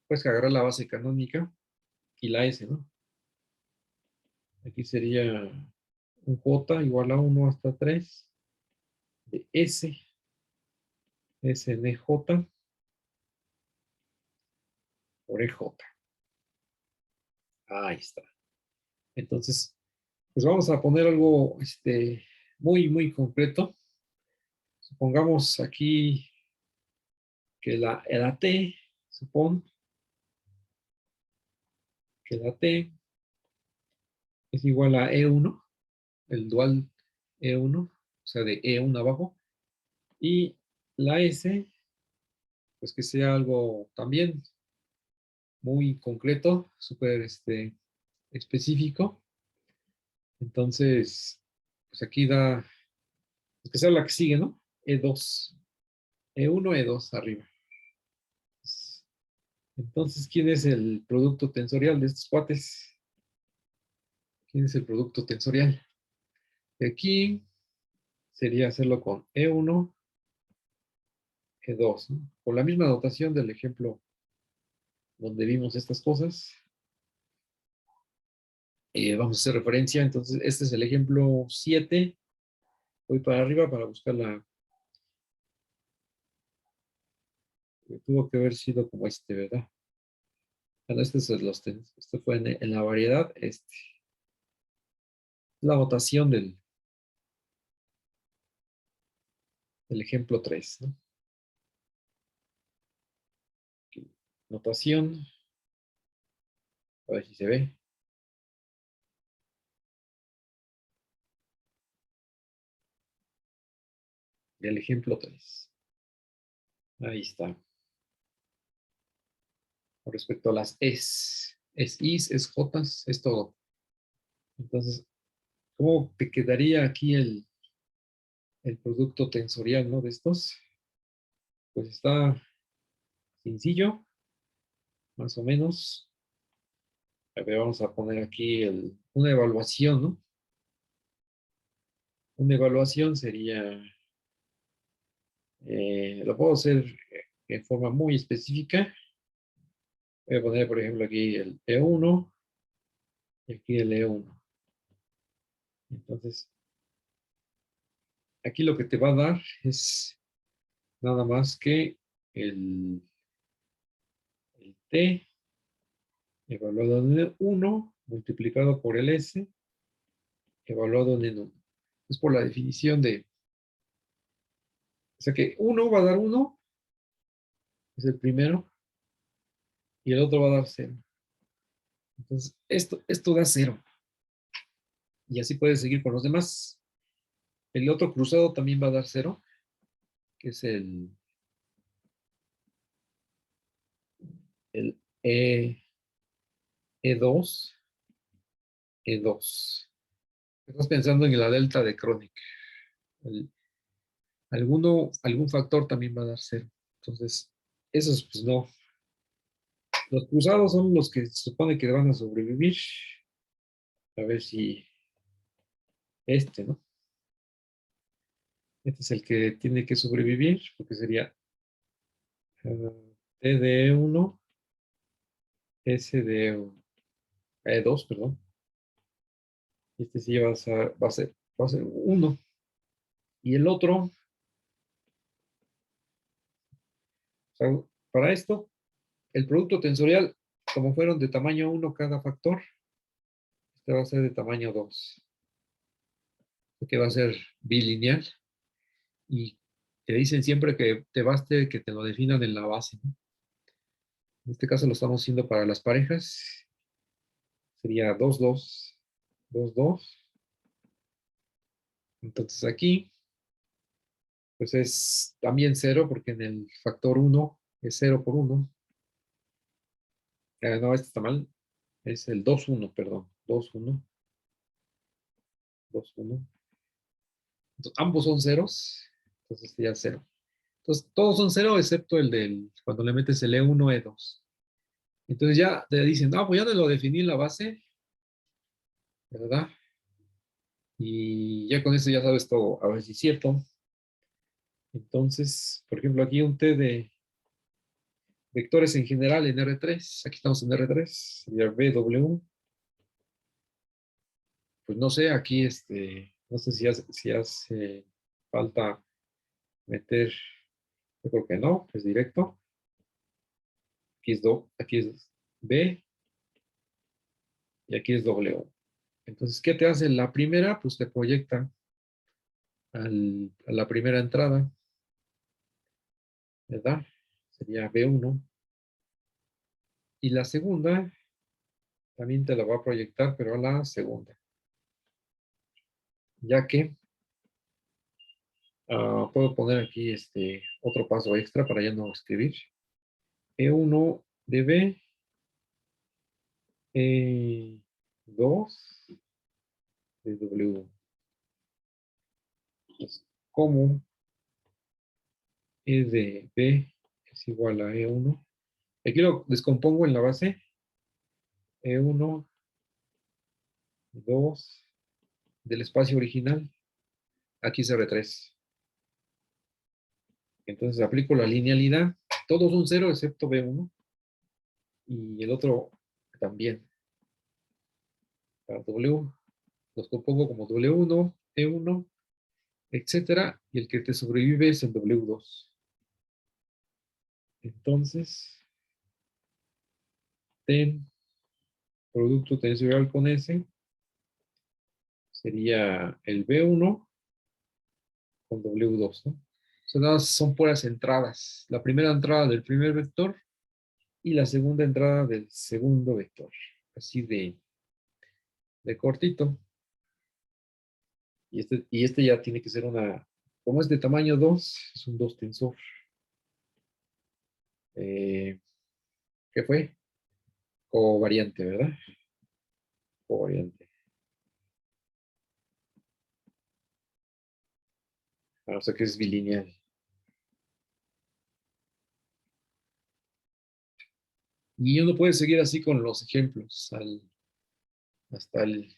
pues agarrar la base canónica y la S, ¿no? Aquí sería un J igual a 1 hasta 3 de S, S en EJ por EJ. Ahí está. Entonces, pues vamos a poner algo muy concreto. Supongamos aquí que la T, supón que la T es igual a E1, el dual E1, o sea, de E1 abajo, y la S, pues que sea algo también muy concreto, súper específico. Entonces, pues aquí da, pues que sea la que sigue, ¿no? E2, E1, E2 arriba. Entonces, ¿quién es el producto tensorial de estos cuates? ¿Quién es el producto tensorial? De aquí sería hacerlo con E1, E2, ¿no? Con la misma notación del ejemplo donde vimos estas cosas. Vamos a hacer referencia, entonces este es el ejemplo 7. Voy para arriba para buscar tuvo que haber sido como ¿verdad? Bueno, este fue en la variedad, la votación del ejemplo 3, ¿no? Aquí, notación, a ver si se ve, del ejemplo 3. Ahí está. Con respecto a las es is, es jotas, es todo. Entonces, ¿cómo te quedaría aquí el producto tensorial, ¿no? De estos? Pues está sencillo, más o menos. A ver, vamos a poner aquí una evaluación, ¿no? Una evaluación sería, lo puedo hacer en forma muy específica. Voy a poner, por ejemplo, aquí el E1 y aquí el E1. Entonces, aquí lo que te va a dar es nada más que el T evaluado en 1 multiplicado por el S evaluado en 1. Es por la definición o sea que 1 va a dar 1, es el primero, y el otro va a dar 0. Entonces, esto da 0. Y así puedes seguir con los demás. El otro cruzado también va a dar 0, que es el E2, E2. Estás pensando en la delta de Kronig. El- algún factor también va a dar 0. Entonces, esos pues no. Los cruzados son los que se supone que van a sobrevivir. A ver si este, ¿no? Este es el que tiene que sobrevivir, porque sería T de E1, S de E2, perdón. Este sí va a ser 1. Y el otro, o sea, para esto, el producto tensorial, como fueron de tamaño 1 cada factor, este va a ser de tamaño 2, que va a ser bilineal. Y te dicen siempre que te baste que te lo definan en la base, ¿no? En este caso lo estamos haciendo para las parejas. Sería 2, 2, 2, 2. Entonces aquí, pues es también 0, porque en el factor 1 es 0 por 1. No, este está mal. Es el 2, 1, perdón. 2, 1, 2, 1. Entonces, ambos son ceros. Entonces sería 0. Entonces, todos son 0 excepto el del, cuando le metes el E1, E2. Entonces ya te dicen, pues ya te lo definí en la base, ¿verdad? Y ya con eso ya sabes todo. A ver si es cierto. Entonces, por ejemplo, aquí un T de vectores en general en R3. Aquí estamos en R3. Sería BW. Pues no sé, aquí no sé si hace falta meter, yo creo que no, es directo. Aquí es B y aquí es W. Entonces, ¿qué te hace la primera? Pues te proyecta a la primera entrada, ¿verdad? Sería B1. Y la segunda también te la va a proyectar, pero a la segunda. Ya que puedo poner aquí otro paso extra para ya no escribir. E1 de B, E2 de W. Pues, como E de B es igual a E1. Aquí lo descompongo en la base. E1, 2 del espacio original. Aquí es R3. Entonces aplico la linealidad. Todos son 0 excepto B1. Y el otro también. Para W los compongo como W1, E1, etcétera. Y el que te sobrevive es el W2. Entonces, ten producto tensorial con S sería el B1 con W2, ¿no? Son puras entradas. La primera entrada del primer vector y la segunda entrada del segundo vector. Así de cortito. Y este ya tiene que ser como es de tamaño 2, es un 2 tensor. ¿Qué fue? Covariante, ¿verdad? Covariante. O sea que es bilineal. Y uno puede seguir así con los ejemplos hasta el.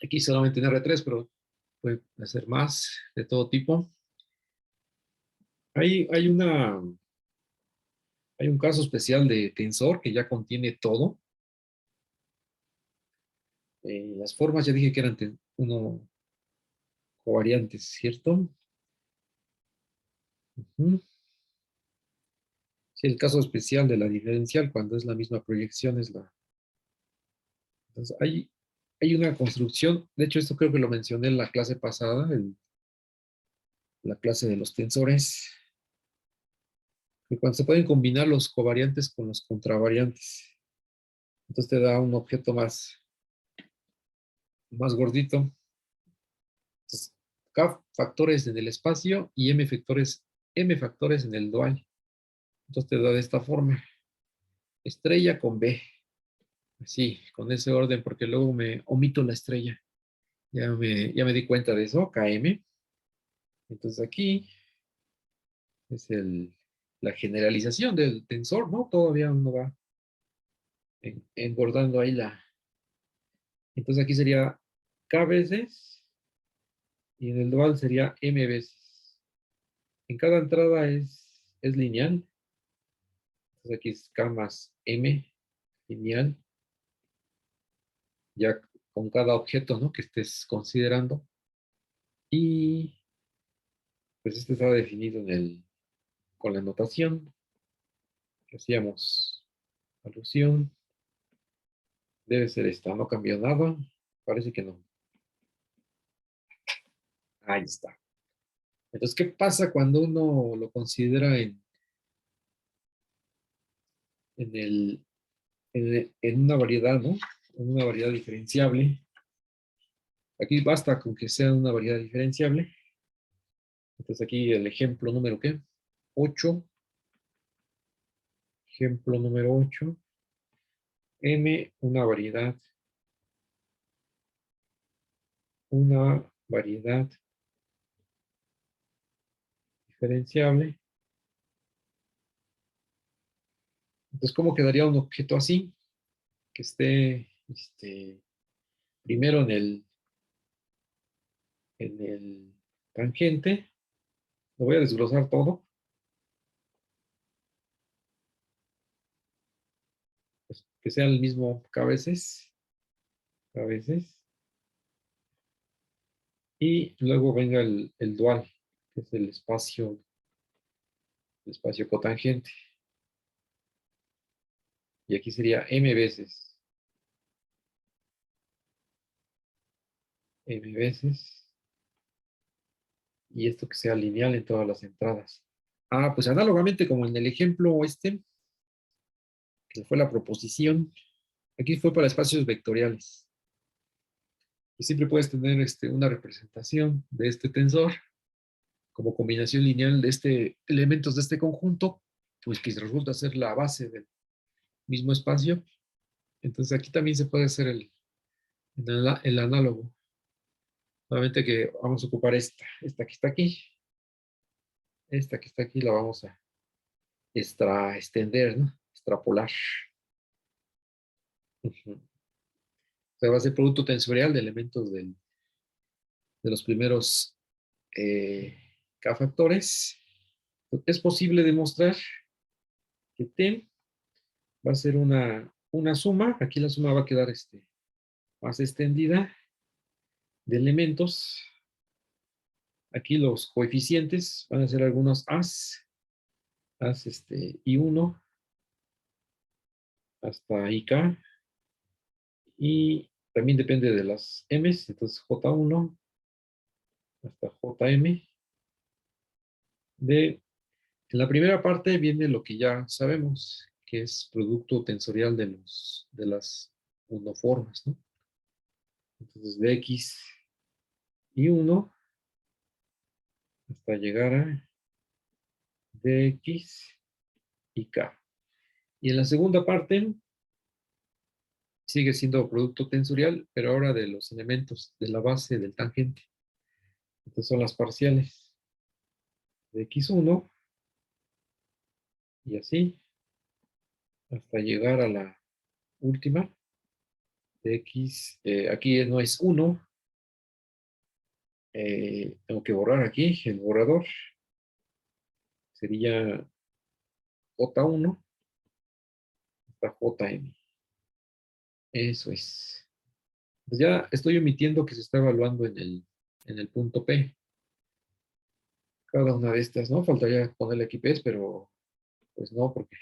Aquí solamente en R3, pero puede hacer más de todo tipo. Hay un caso especial de tensor que ya contiene todo. Las formas ya dije que eran uno covariantes, ¿cierto? Ujú. Sí, el caso especial de la diferencial, cuando es la misma proyección, es la. Entonces, hay una construcción, de hecho, esto creo que lo mencioné en la clase pasada, en la clase de los tensores, que cuando se pueden combinar los covariantes con los contravariantes, entonces te da un objeto más gordito. Entonces, K factores en el espacio y M factores en el dual. Entonces te da de esta forma, estrella con B. Así, con ese orden, porque luego me omito la estrella. Ya me di cuenta de eso, KM. Entonces aquí es la generalización del tensor, ¿no? Todavía uno va engordando ahí Entonces aquí sería K veces y en el dual sería M veces. En cada entrada es lineal. Entonces aquí es K más M lineal, ya con cada objeto, ¿no?, que estés considerando. Y pues este está definido con la notación que hacíamos alusión. Debe ser esta, no cambió nada. Parece que no. Ahí está. Entonces, ¿qué pasa cuando uno lo considera en, el, en una variedad, ¿no? En una variedad diferenciable. Aquí basta con que sea una variedad diferenciable. Entonces aquí el ejemplo número ¿qué? 8. Ejemplo número 8. M, una variedad diferenciable. Entonces, ¿cómo quedaría un objeto así? Que esté primero en el tangente. Lo voy a desglosar todo. Pues, que sea el mismo K veces. K veces. Y luego venga el dual, que es el espacio cotangente. Y aquí sería M veces. M veces. Y esto que sea lineal en todas las entradas. Pues análogamente como en el ejemplo que fue la proposición, aquí fue para espacios vectoriales. Y siempre puedes tener una representación de este tensor como combinación lineal de elementos de este conjunto, pues que resulta ser la base del mismo espacio. Entonces aquí también se puede hacer el análogo. Solamente que vamos a ocupar esta que está aquí. Esta que está aquí la vamos a extender, ¿no? Extrapolar. Ujú. O sea, va a ser producto tensorial de elementos de los primeros K factores. Es posible demostrar que T va a ser una suma. Aquí la suma va a quedar más extendida de elementos. Aquí los coeficientes van a ser algunos As I1 hasta IK. Y también depende de las M's. Entonces J1 hasta JM. En la primera parte viene lo que ya sabemos, que es producto tensorial de las unoformas, ¿no? Entonces de X y 1 hasta llegar a dx y k. Y en la segunda parte sigue siendo producto tensorial, pero ahora de los elementos de la base del tangente. Entonces son las parciales de x1 y así hasta llegar a la última de x. Aquí no es 1. Tengo que borrar aquí el borrador. Sería J1 hasta JM. Eso es. Pues ya estoy omitiendo que se está evaluando en el punto P. Cada una de estas, ¿no? Faltaría ponerle aquí P's, pero pues no, porque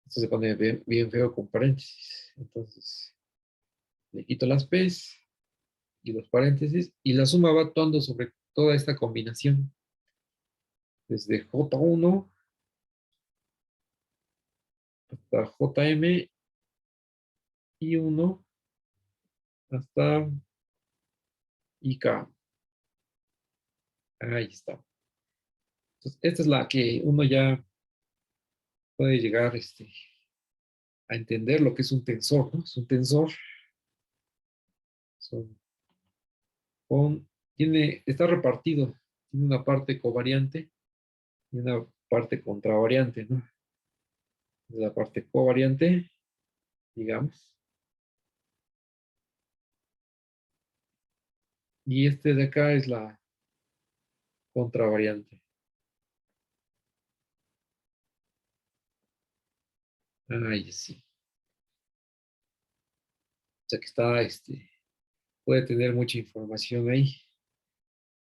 esto se pone bien, bien feo con paréntesis. Entonces, le quito las P's y los paréntesis y la suma va actuando sobre toda esta combinación. Desde J1 hasta JM y 1 hasta IK. Ahí está. Entonces, esta es la que uno ya puede llegar a entender lo que es un tensor, ¿no? Es un tensor. Son, está repartido. Tiene una parte covariante y una parte contravariante, ¿no? La parte covariante, digamos, Y este de acá es la contravariante. Ay, sí. O sea que está, puede tener mucha información ahí.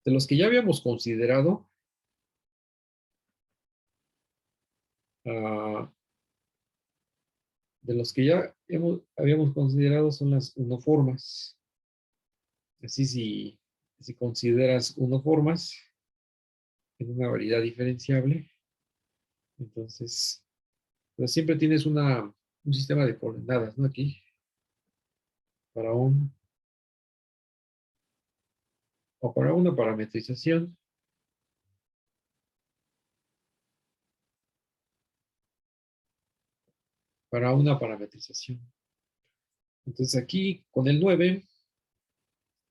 De los que ya habíamos considerado, ah, de los que ya habíamos considerado son las unoformas. Así si consideras unoformas en una variedad diferenciable, entonces pues siempre tienes un sistema de coordenadas, ¿no? Aquí, para o para una parametrización, para una parametrización. Entonces aquí con el 9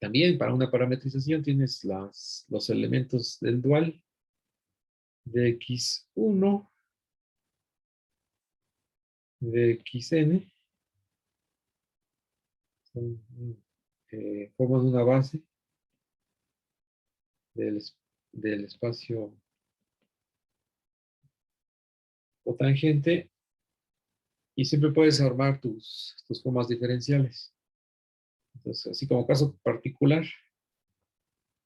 también para una parametrización tienes los elementos del dual de x1, de xn, son, forman una base del, del espacio cotangente y siempre puedes armar tus formas diferenciales. Entonces, así como caso particular,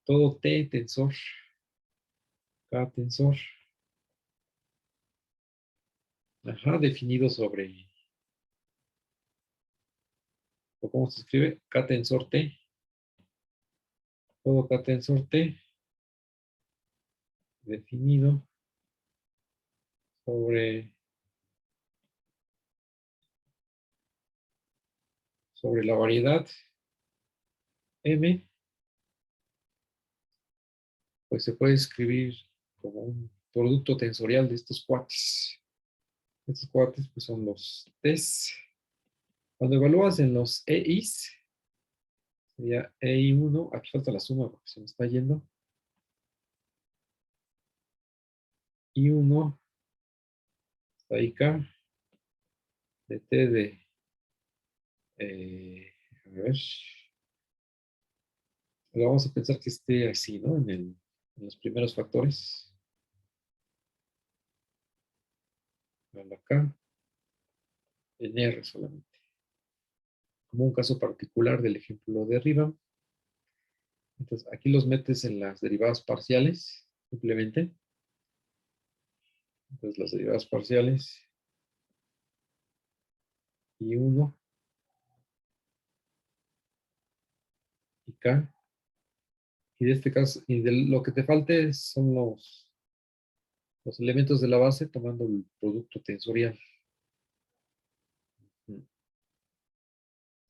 todo T tensor, K tensor, ajá, definido sobre, o cómo se escribe, K tensor T, todo K tensor T, definido sobre la variedad M, pues se puede escribir como un producto tensorial de estos cuates. Estos cuates pues son los T's. Cuando evalúas en los EIs, sería EI1, aquí falta la suma porque se me está yendo. I1, está ahí K, de T de, a ver, vamos a pensar que esté así, ¿no? En los primeros factores. Acá, en R solamente. Como un caso particular del ejemplo de arriba. Entonces, aquí los metes en las derivadas parciales, simplemente. Entonces, las derivadas parciales y 1 y K. Y de este caso, y de lo que te falte son los elementos de la base tomando el producto tensorial.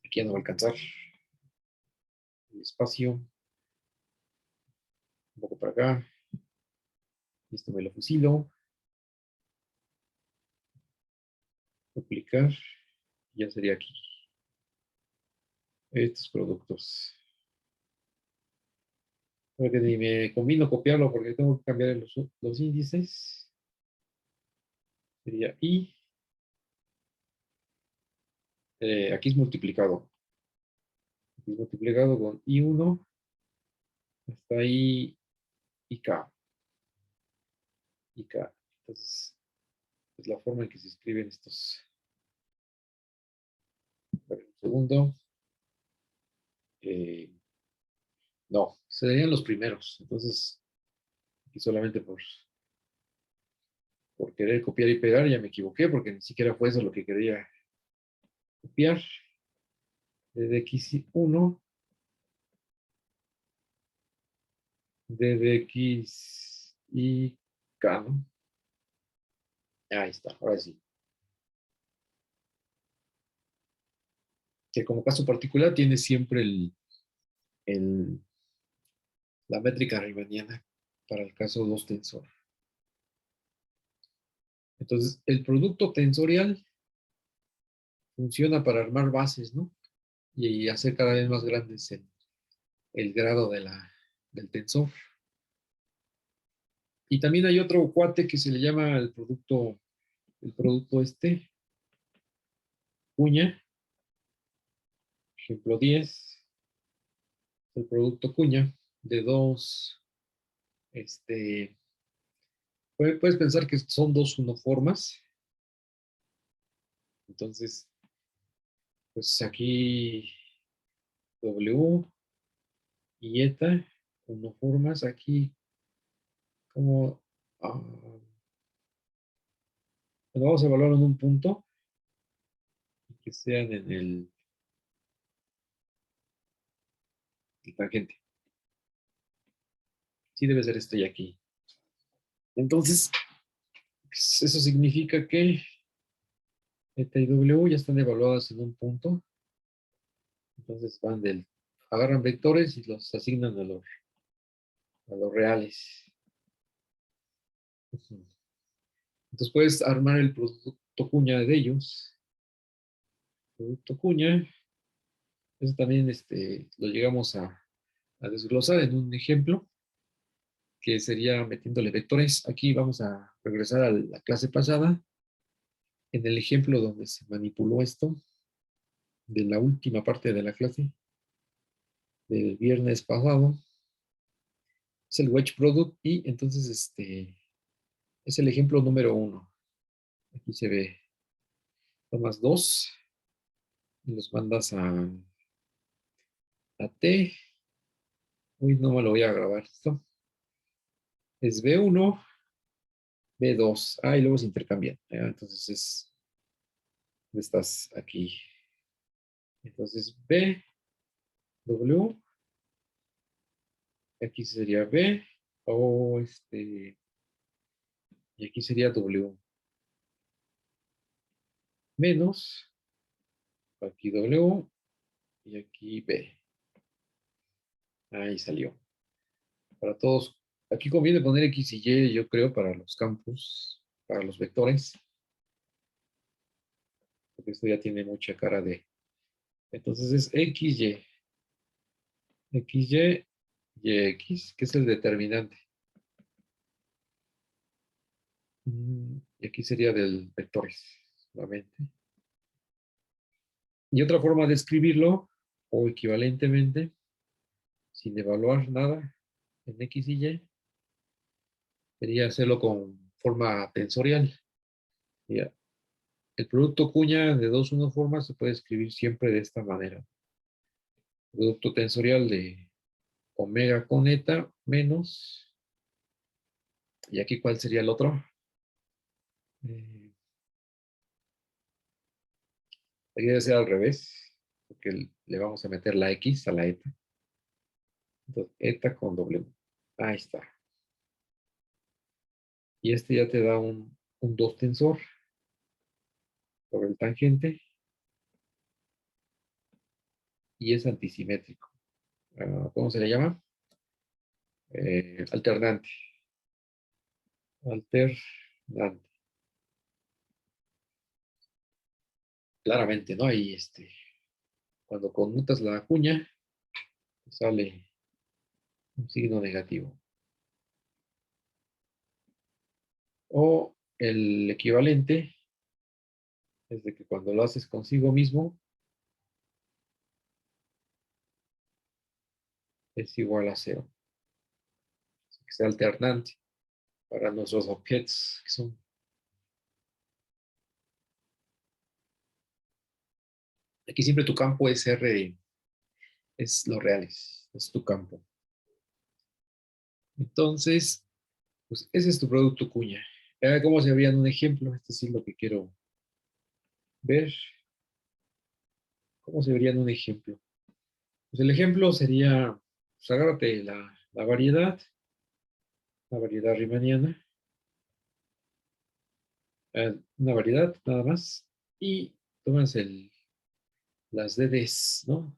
Aquí ya no va a alcanzar el espacio. Un poco para acá. Esto me lo fusilo. Duplicar. Ya sería aquí. Estos productos. Porque ni me convino copiarlo porque tengo que cambiar los índices. Sería I. Aquí es multiplicado. Aquí es multiplicado con I1 hasta I, IK. IK. Entonces, es la forma en que se escriben estos. A ver, un segundo. No, serían los primeros. Entonces, aquí solamente por querer copiar y pegar ya me equivoqué porque ni siquiera fue eso lo que quería copiar. Desde X1, desde X y K, ¿no? Ahí está, ahora sí. Que como caso particular tiene siempre el- la métrica riemanniana para el caso 2 tensor. Entonces, el producto tensorial funciona para armar bases, ¿no? Y hacer cada vez más grandes el grado del tensor. Y también hay otro cuate que se le llama el producto cuña, ejemplo 10, el producto cuña de dos, puedes pensar que son dos unoformas. Entonces, pues aquí W y eta, unoformas, aquí como, bueno, vamos a evaluar en un punto que sean en el tangente. Sí debe ser este y aquí. Entonces, pues, eso significa que eta y W ya están evaluadas en un punto. Entonces agarran vectores y los asignan a los reales. Entonces puedes armar el producto cuña de ellos. Producto cuña, eso también lo llegamos a desglosar en un ejemplo, que sería metiéndole vectores. Aquí vamos a regresar a la clase pasada, en el ejemplo donde se manipuló esto, de la última parte de la clase, del viernes pasado. Es el wedge product y entonces es el ejemplo número 1. Aquí se ve, tomas 2 y los mandas a T. Uy, no me lo voy a grabar esto. Es B1, B2. Y luego se intercambian. Entonces estás aquí. Entonces B, W, aquí sería B, o y aquí sería W. Menos, aquí W, y aquí B. Ahí salió. Para todos, aquí conviene poner X y Y, yo creo, para los campos, para los vectores, porque esto ya tiene mucha cara de. Entonces es XY, XY, YX, que es el determinante. Y aquí sería del vectores, solamente. Y otra forma de escribirlo, o equivalentemente, sin evaluar nada en X y Y, sería hacerlo con forma tensorial. Ya. El producto cuña de dos unoformas se puede escribir siempre de esta manera. Producto tensorial de omega con eta menos, y aquí ¿cuál sería el otro? Aquí debe ser al revés, porque le vamos a meter la X a la eta. Entonces, eta con W. Ahí está. Y ya te da un 2 tensor sobre el tangente y es antisimétrico. ¿Cómo se le llama? Alternante. Alternante. Claramente, ¿no? Ahí cuando conmutas la cuña, sale un signo negativo. O el equivalente es de que cuando lo haces consigo mismo, es igual a 0. Que sea alternante para nuestros objetos, que son. Aquí siempre tu campo es R, es los reales, es tu campo. Entonces, pues ese es tu producto cuña. ¿Cómo se vería en un ejemplo? Este sí es lo que quiero ver. ¿Cómo se vería en un ejemplo? Pues el ejemplo sería, pues agárrate la variedad riemanniana, una variedad nada más, y tomas las DDs, ¿no?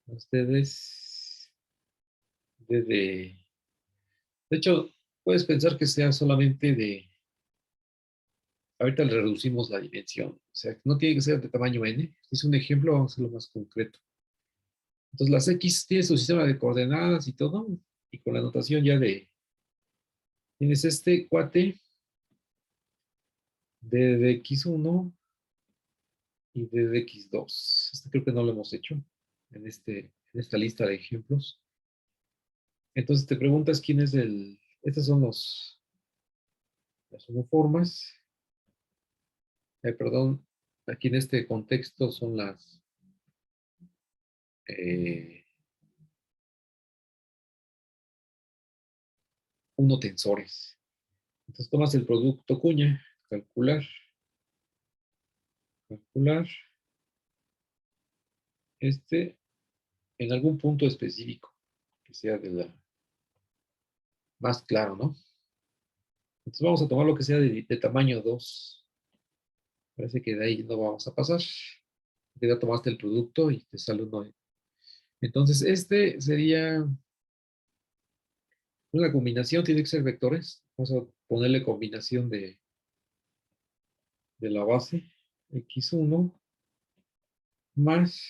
Las DDs, de hecho, puedes pensar que sea solamente ahorita le reducimos la dimensión, o sea, no tiene que ser de tamaño n, si es un ejemplo, vamos a hacerlo más concreto. Entonces las X tiene su sistema de coordenadas y todo, y con la notación ya tienes este cuate de x1 y de x2. Creo que no lo hemos hecho en este en esta lista de ejemplos. Entonces te preguntas quién es el... Estas son las homoformas. Perdón, aquí en este contexto son las... unotensores. Entonces tomas el producto cuña, calcular, en algún punto específico, que sea de la más claro, ¿no? Entonces vamos a tomar lo que sea de tamaño 2. Parece que de ahí no vamos a pasar. Ya tomaste el producto y te sale uno. Entonces, este sería una combinación, tiene que ser vectores. Vamos a ponerle combinación de la base x1 más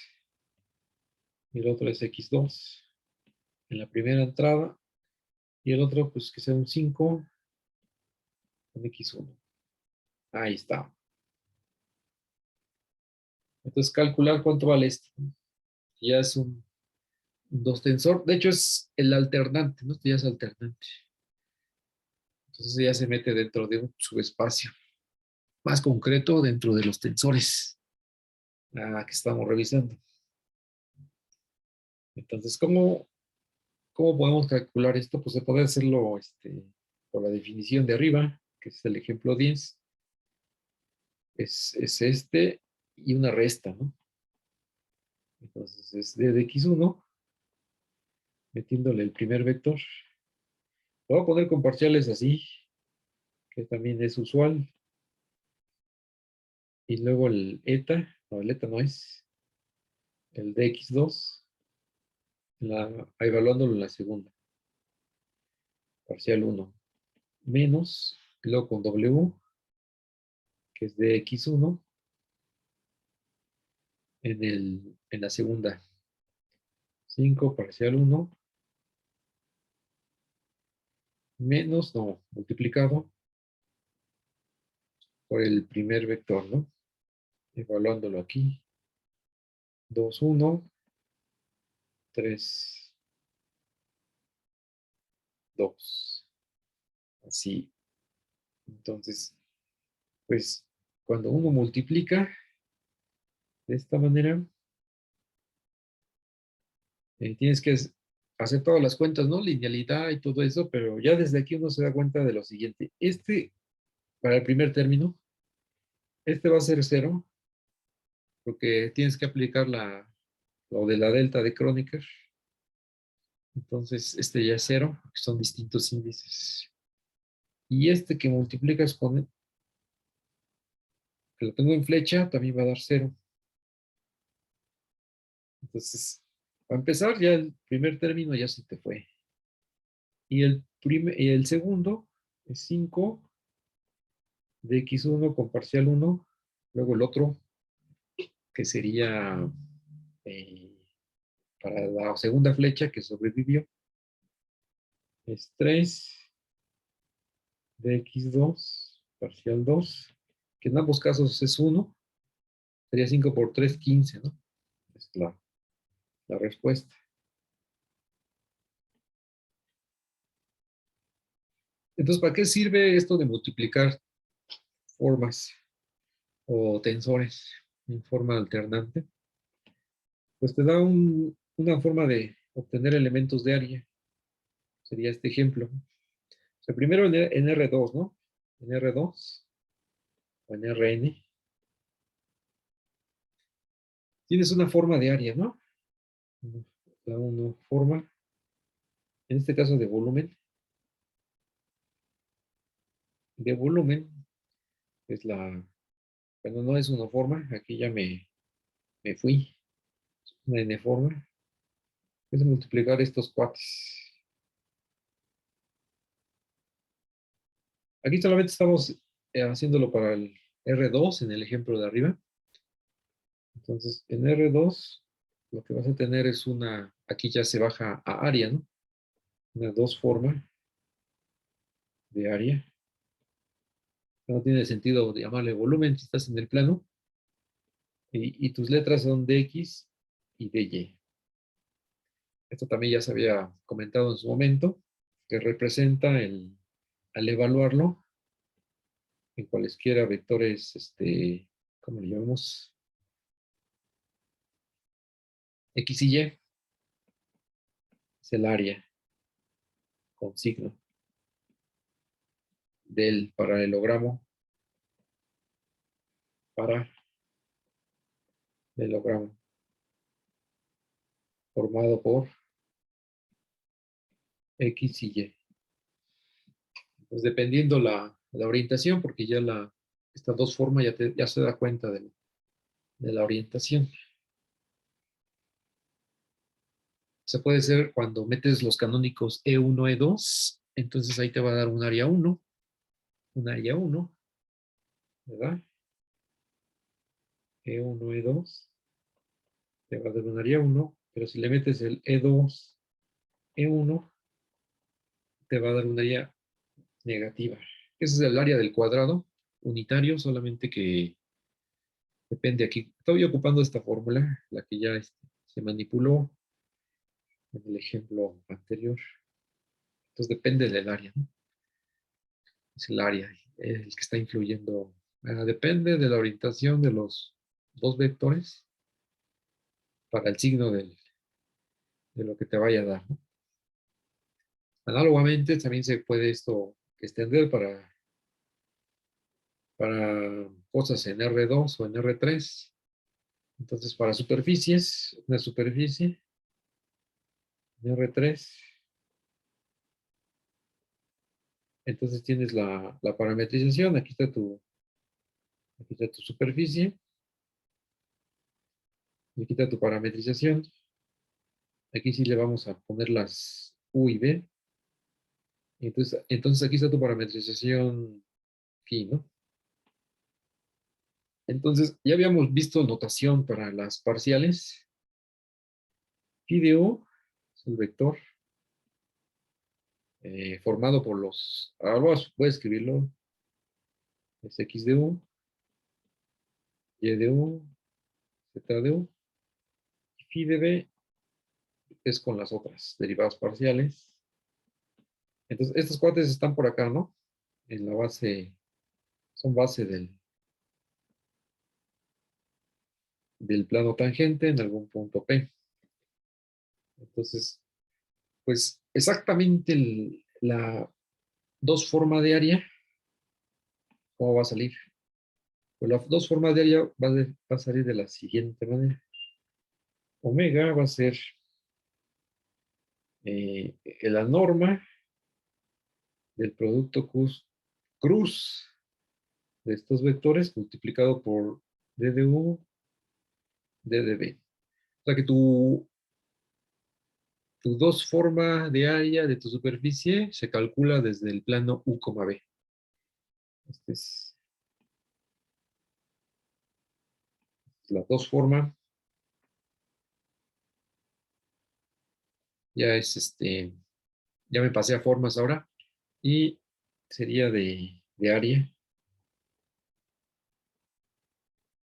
el otro es x2 en la primera entrada y el otro pues que sea un 5 con x1. Ahí está. Entonces calcular cuánto vale este. Ya es un 2 tensor. De hecho es el alternante, ¿no? Este ya es alternante. Entonces ya se mete dentro de un subespacio más concreto dentro de los tensores que estamos revisando. Entonces, ¿cómo podemos calcular esto? Pues se puede hacerlo por la definición de arriba, que es el ejemplo 10. Es este y una resta, ¿no? Entonces es d de x1, metiéndole el primer vector. Lo voy a poner con parciales así, que también es usual. Y luego el eta, no, el eta no es, el dx2, evaluándolo en la segunda. Parcial 1, menos, y luego con w, que es dx1, en la segunda. 5 parcial 1, menos, no, multiplicado por el primer vector, ¿no? Evaluándolo aquí. 2, 1, 3, 2. Así. Entonces, pues, cuando uno multiplica de esta manera, tienes que hacer todas las cuentas, ¿no? Linealidad y todo eso, pero ya desde aquí uno se da cuenta de lo siguiente. Para el primer término, este va a ser 0, porque tienes que aplicar lo de la delta de Kronecker. Entonces, este ya es 0, porque son distintos índices. Y este que multiplicas con, que lo tengo en flecha, también va a dar 0. Entonces, para empezar, ya el primer término ya se te fue. Y el segundo es 5 de x1 con parcial 1. Luego el otro, que sería eh, para la segunda flecha que sobrevivió, es 3 de x2 parcial 2, que en ambos casos es 1. Sería 5 por 3, 15, ¿no? Es la respuesta. Entonces, ¿para qué sirve esto de multiplicar formas o tensores en forma alternante? Pues te da una forma de obtener elementos de área. Sería este ejemplo. O sea, primero en R2, ¿no? En R2 o en Rn. Tienes una forma de área, ¿no? Una forma, en este caso de volumen. De volumen es cuando no es una forma, aquí ya me fui. Una n-forma. Es multiplicar estos cuates. Aquí solamente estamos haciéndolo para el R2 en el ejemplo de arriba. Entonces, en R2, lo que vas a tener es aquí ya se baja a área, ¿no? Una 2 forma de área. No tiene sentido llamarle volumen si estás en el plano. Y tus letras son dx y dy. Esto también ya se había comentado en su momento, que representa al evaluarlo en cualesquiera vectores, ¿cómo le llamamos? X y Y, es el área con signo del paralelogramo formado por X y Y. Pues dependiendo la orientación, porque ya estas dos formas ya se da cuenta de la orientación. Se puede hacer cuando metes los canónicos E1, E2, entonces ahí te va a dar un área 1, ¿verdad? E1, E2, te va a dar un área 1, pero si le metes el E2, E1, te va a dar un área negativa. Ese es el área del cuadrado unitario, solamente que depende aquí. Estoy ocupando esta fórmula, la que ya se manipuló en el ejemplo anterior. Entonces depende del área, ¿no? Es el área el que está influyendo. Depende de la orientación de los dos vectores para el signo de lo que te vaya a dar, ¿no? Análogamente, también se puede esto extender para cosas en R2 o en R3. Entonces, para superficies, una superficie en R3, entonces tienes la parametrización. Aquí está tu superficie, y aquí está tu parametrización. Aquí sí le vamos a poner las U y B. Entonces aquí está tu parametrización phi, ¿no? Entonces, ya habíamos visto notación para las parciales. Phi de U es el vector formado por los... Ahora voy a escribirlo. Es X de U, Y de U, Z de U. Y phi de B es con las otras derivadas parciales. Entonces, estos cuates están por acá, ¿no? En la base, son base del plano tangente en algún punto P. Entonces, pues exactamente la dos formas de área, ¿cómo va a salir? Pues las dos formas de área va a salir de la siguiente manera. Omega va a ser la norma del producto cruz de estos vectores multiplicado por d de u, d de b. O sea que tu dos forma de área de tu superficie se calcula desde el plano u, b. Esta es la dos forma. Ya es ya me pasé a formas ahora. Y sería de área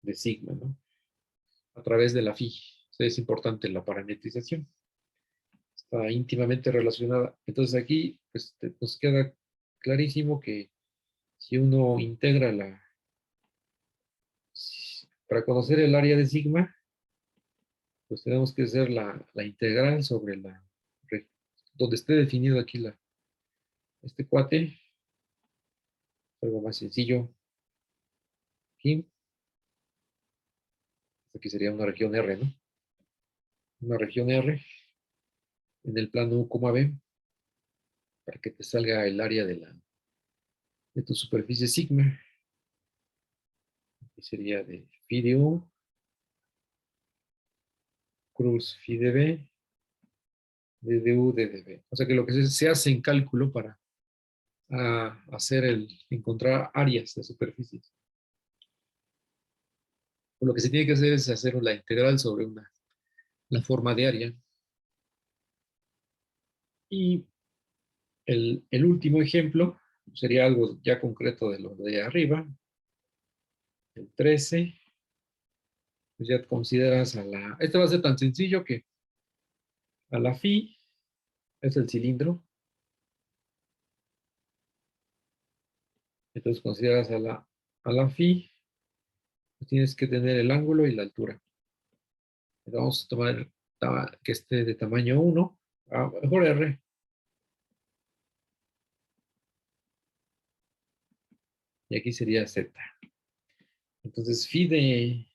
de sigma, ¿no? A través de la phi. O sea, es importante la parametrización. Está íntimamente relacionada. Entonces aquí pues, nos queda clarísimo que si uno integra para conocer el área de sigma, pues tenemos que hacer la integral sobre donde esté definido aquí este cuate, algo más sencillo. Aquí sería una región R, ¿no? Una región R en el plano U, B, para que te salga el área de tu superficie sigma. Aquí sería de phi de U, cruz phi de B, d de U, d de B. O sea que lo que se hace en cálculo para encontrar áreas de superficies. Lo que se tiene que hacer es hacer la integral sobre la forma de área. Y el último ejemplo sería algo ya concreto de lo de arriba. El 13. Pues ya consideras Este va a ser tan sencillo que A la phi es el cilindro. Entonces consideras a la phi, pues tienes que tener el ángulo y la altura. Entonces, vamos a tomar que esté de tamaño 1, mejor R. Y aquí sería Z. Entonces, ¿phi de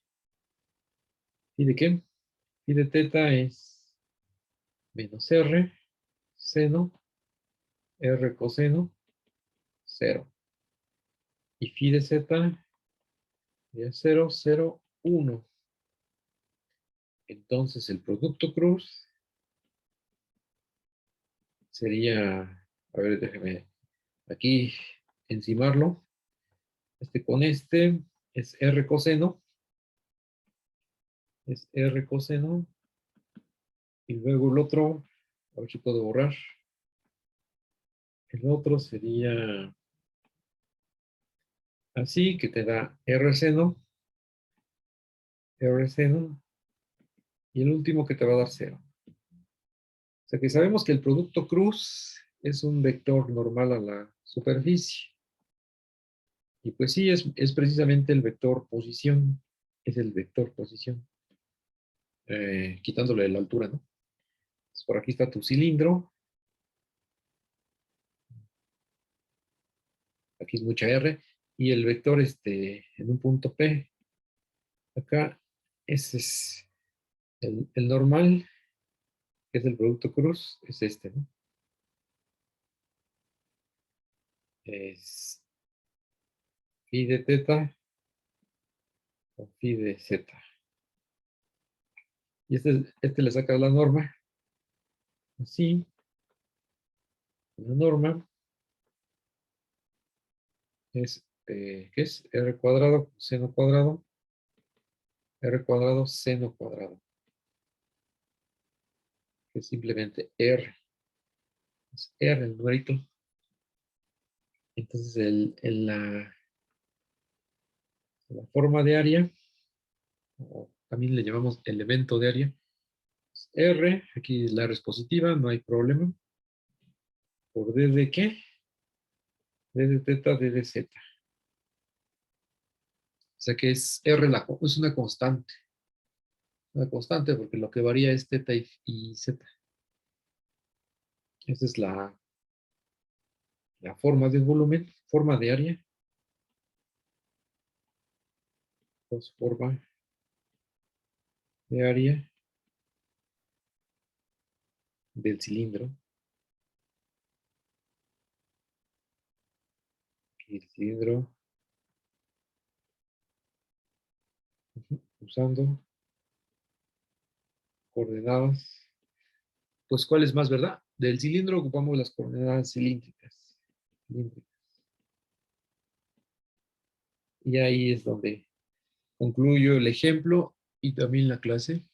qué? Phi de teta es menos R, seno, R coseno, 0. Y phi de Z es 0, 0, 1. Entonces, el producto cruz sería, a ver, déjeme aquí encimarlo. Con este es R coseno. Es R coseno. Y luego el otro, a ver si puedo borrar. El otro sería así, que te da R seno. R seno. Y el último que te va a dar 0. O sea que sabemos que el producto cruz es un vector normal a la superficie. Y pues sí, es precisamente el vector posición. Es el vector posición. Quitándole la altura, ¿no? Entonces, por aquí está tu cilindro. Aquí es mucha R. Y el vector en un punto P. Acá, ese es el normal, que es el producto cruz, es ¿no? Es phi de teta o phi de z. Y le saca la norma. Así, la norma es, ¿qué es? R cuadrado, seno cuadrado, R cuadrado, seno cuadrado. Que es simplemente R. Es R el numerito. Entonces, la forma de área, o también le llamamos elemento de área, es R, aquí la R es positiva, no hay problema. ¿Por D de qué? D de teta, D de z. O sea que es R, es una constante. Una constante porque lo que varía es teta y z. Esa es la forma del volumen, forma de área. Entonces, forma de área del cilindro. Y el cilindro usando coordenadas. Pues, ¿cuál es más, verdad? Del cilindro ocupamos las coordenadas cilíndricas. Y ahí es donde concluyo el ejemplo y también la clase.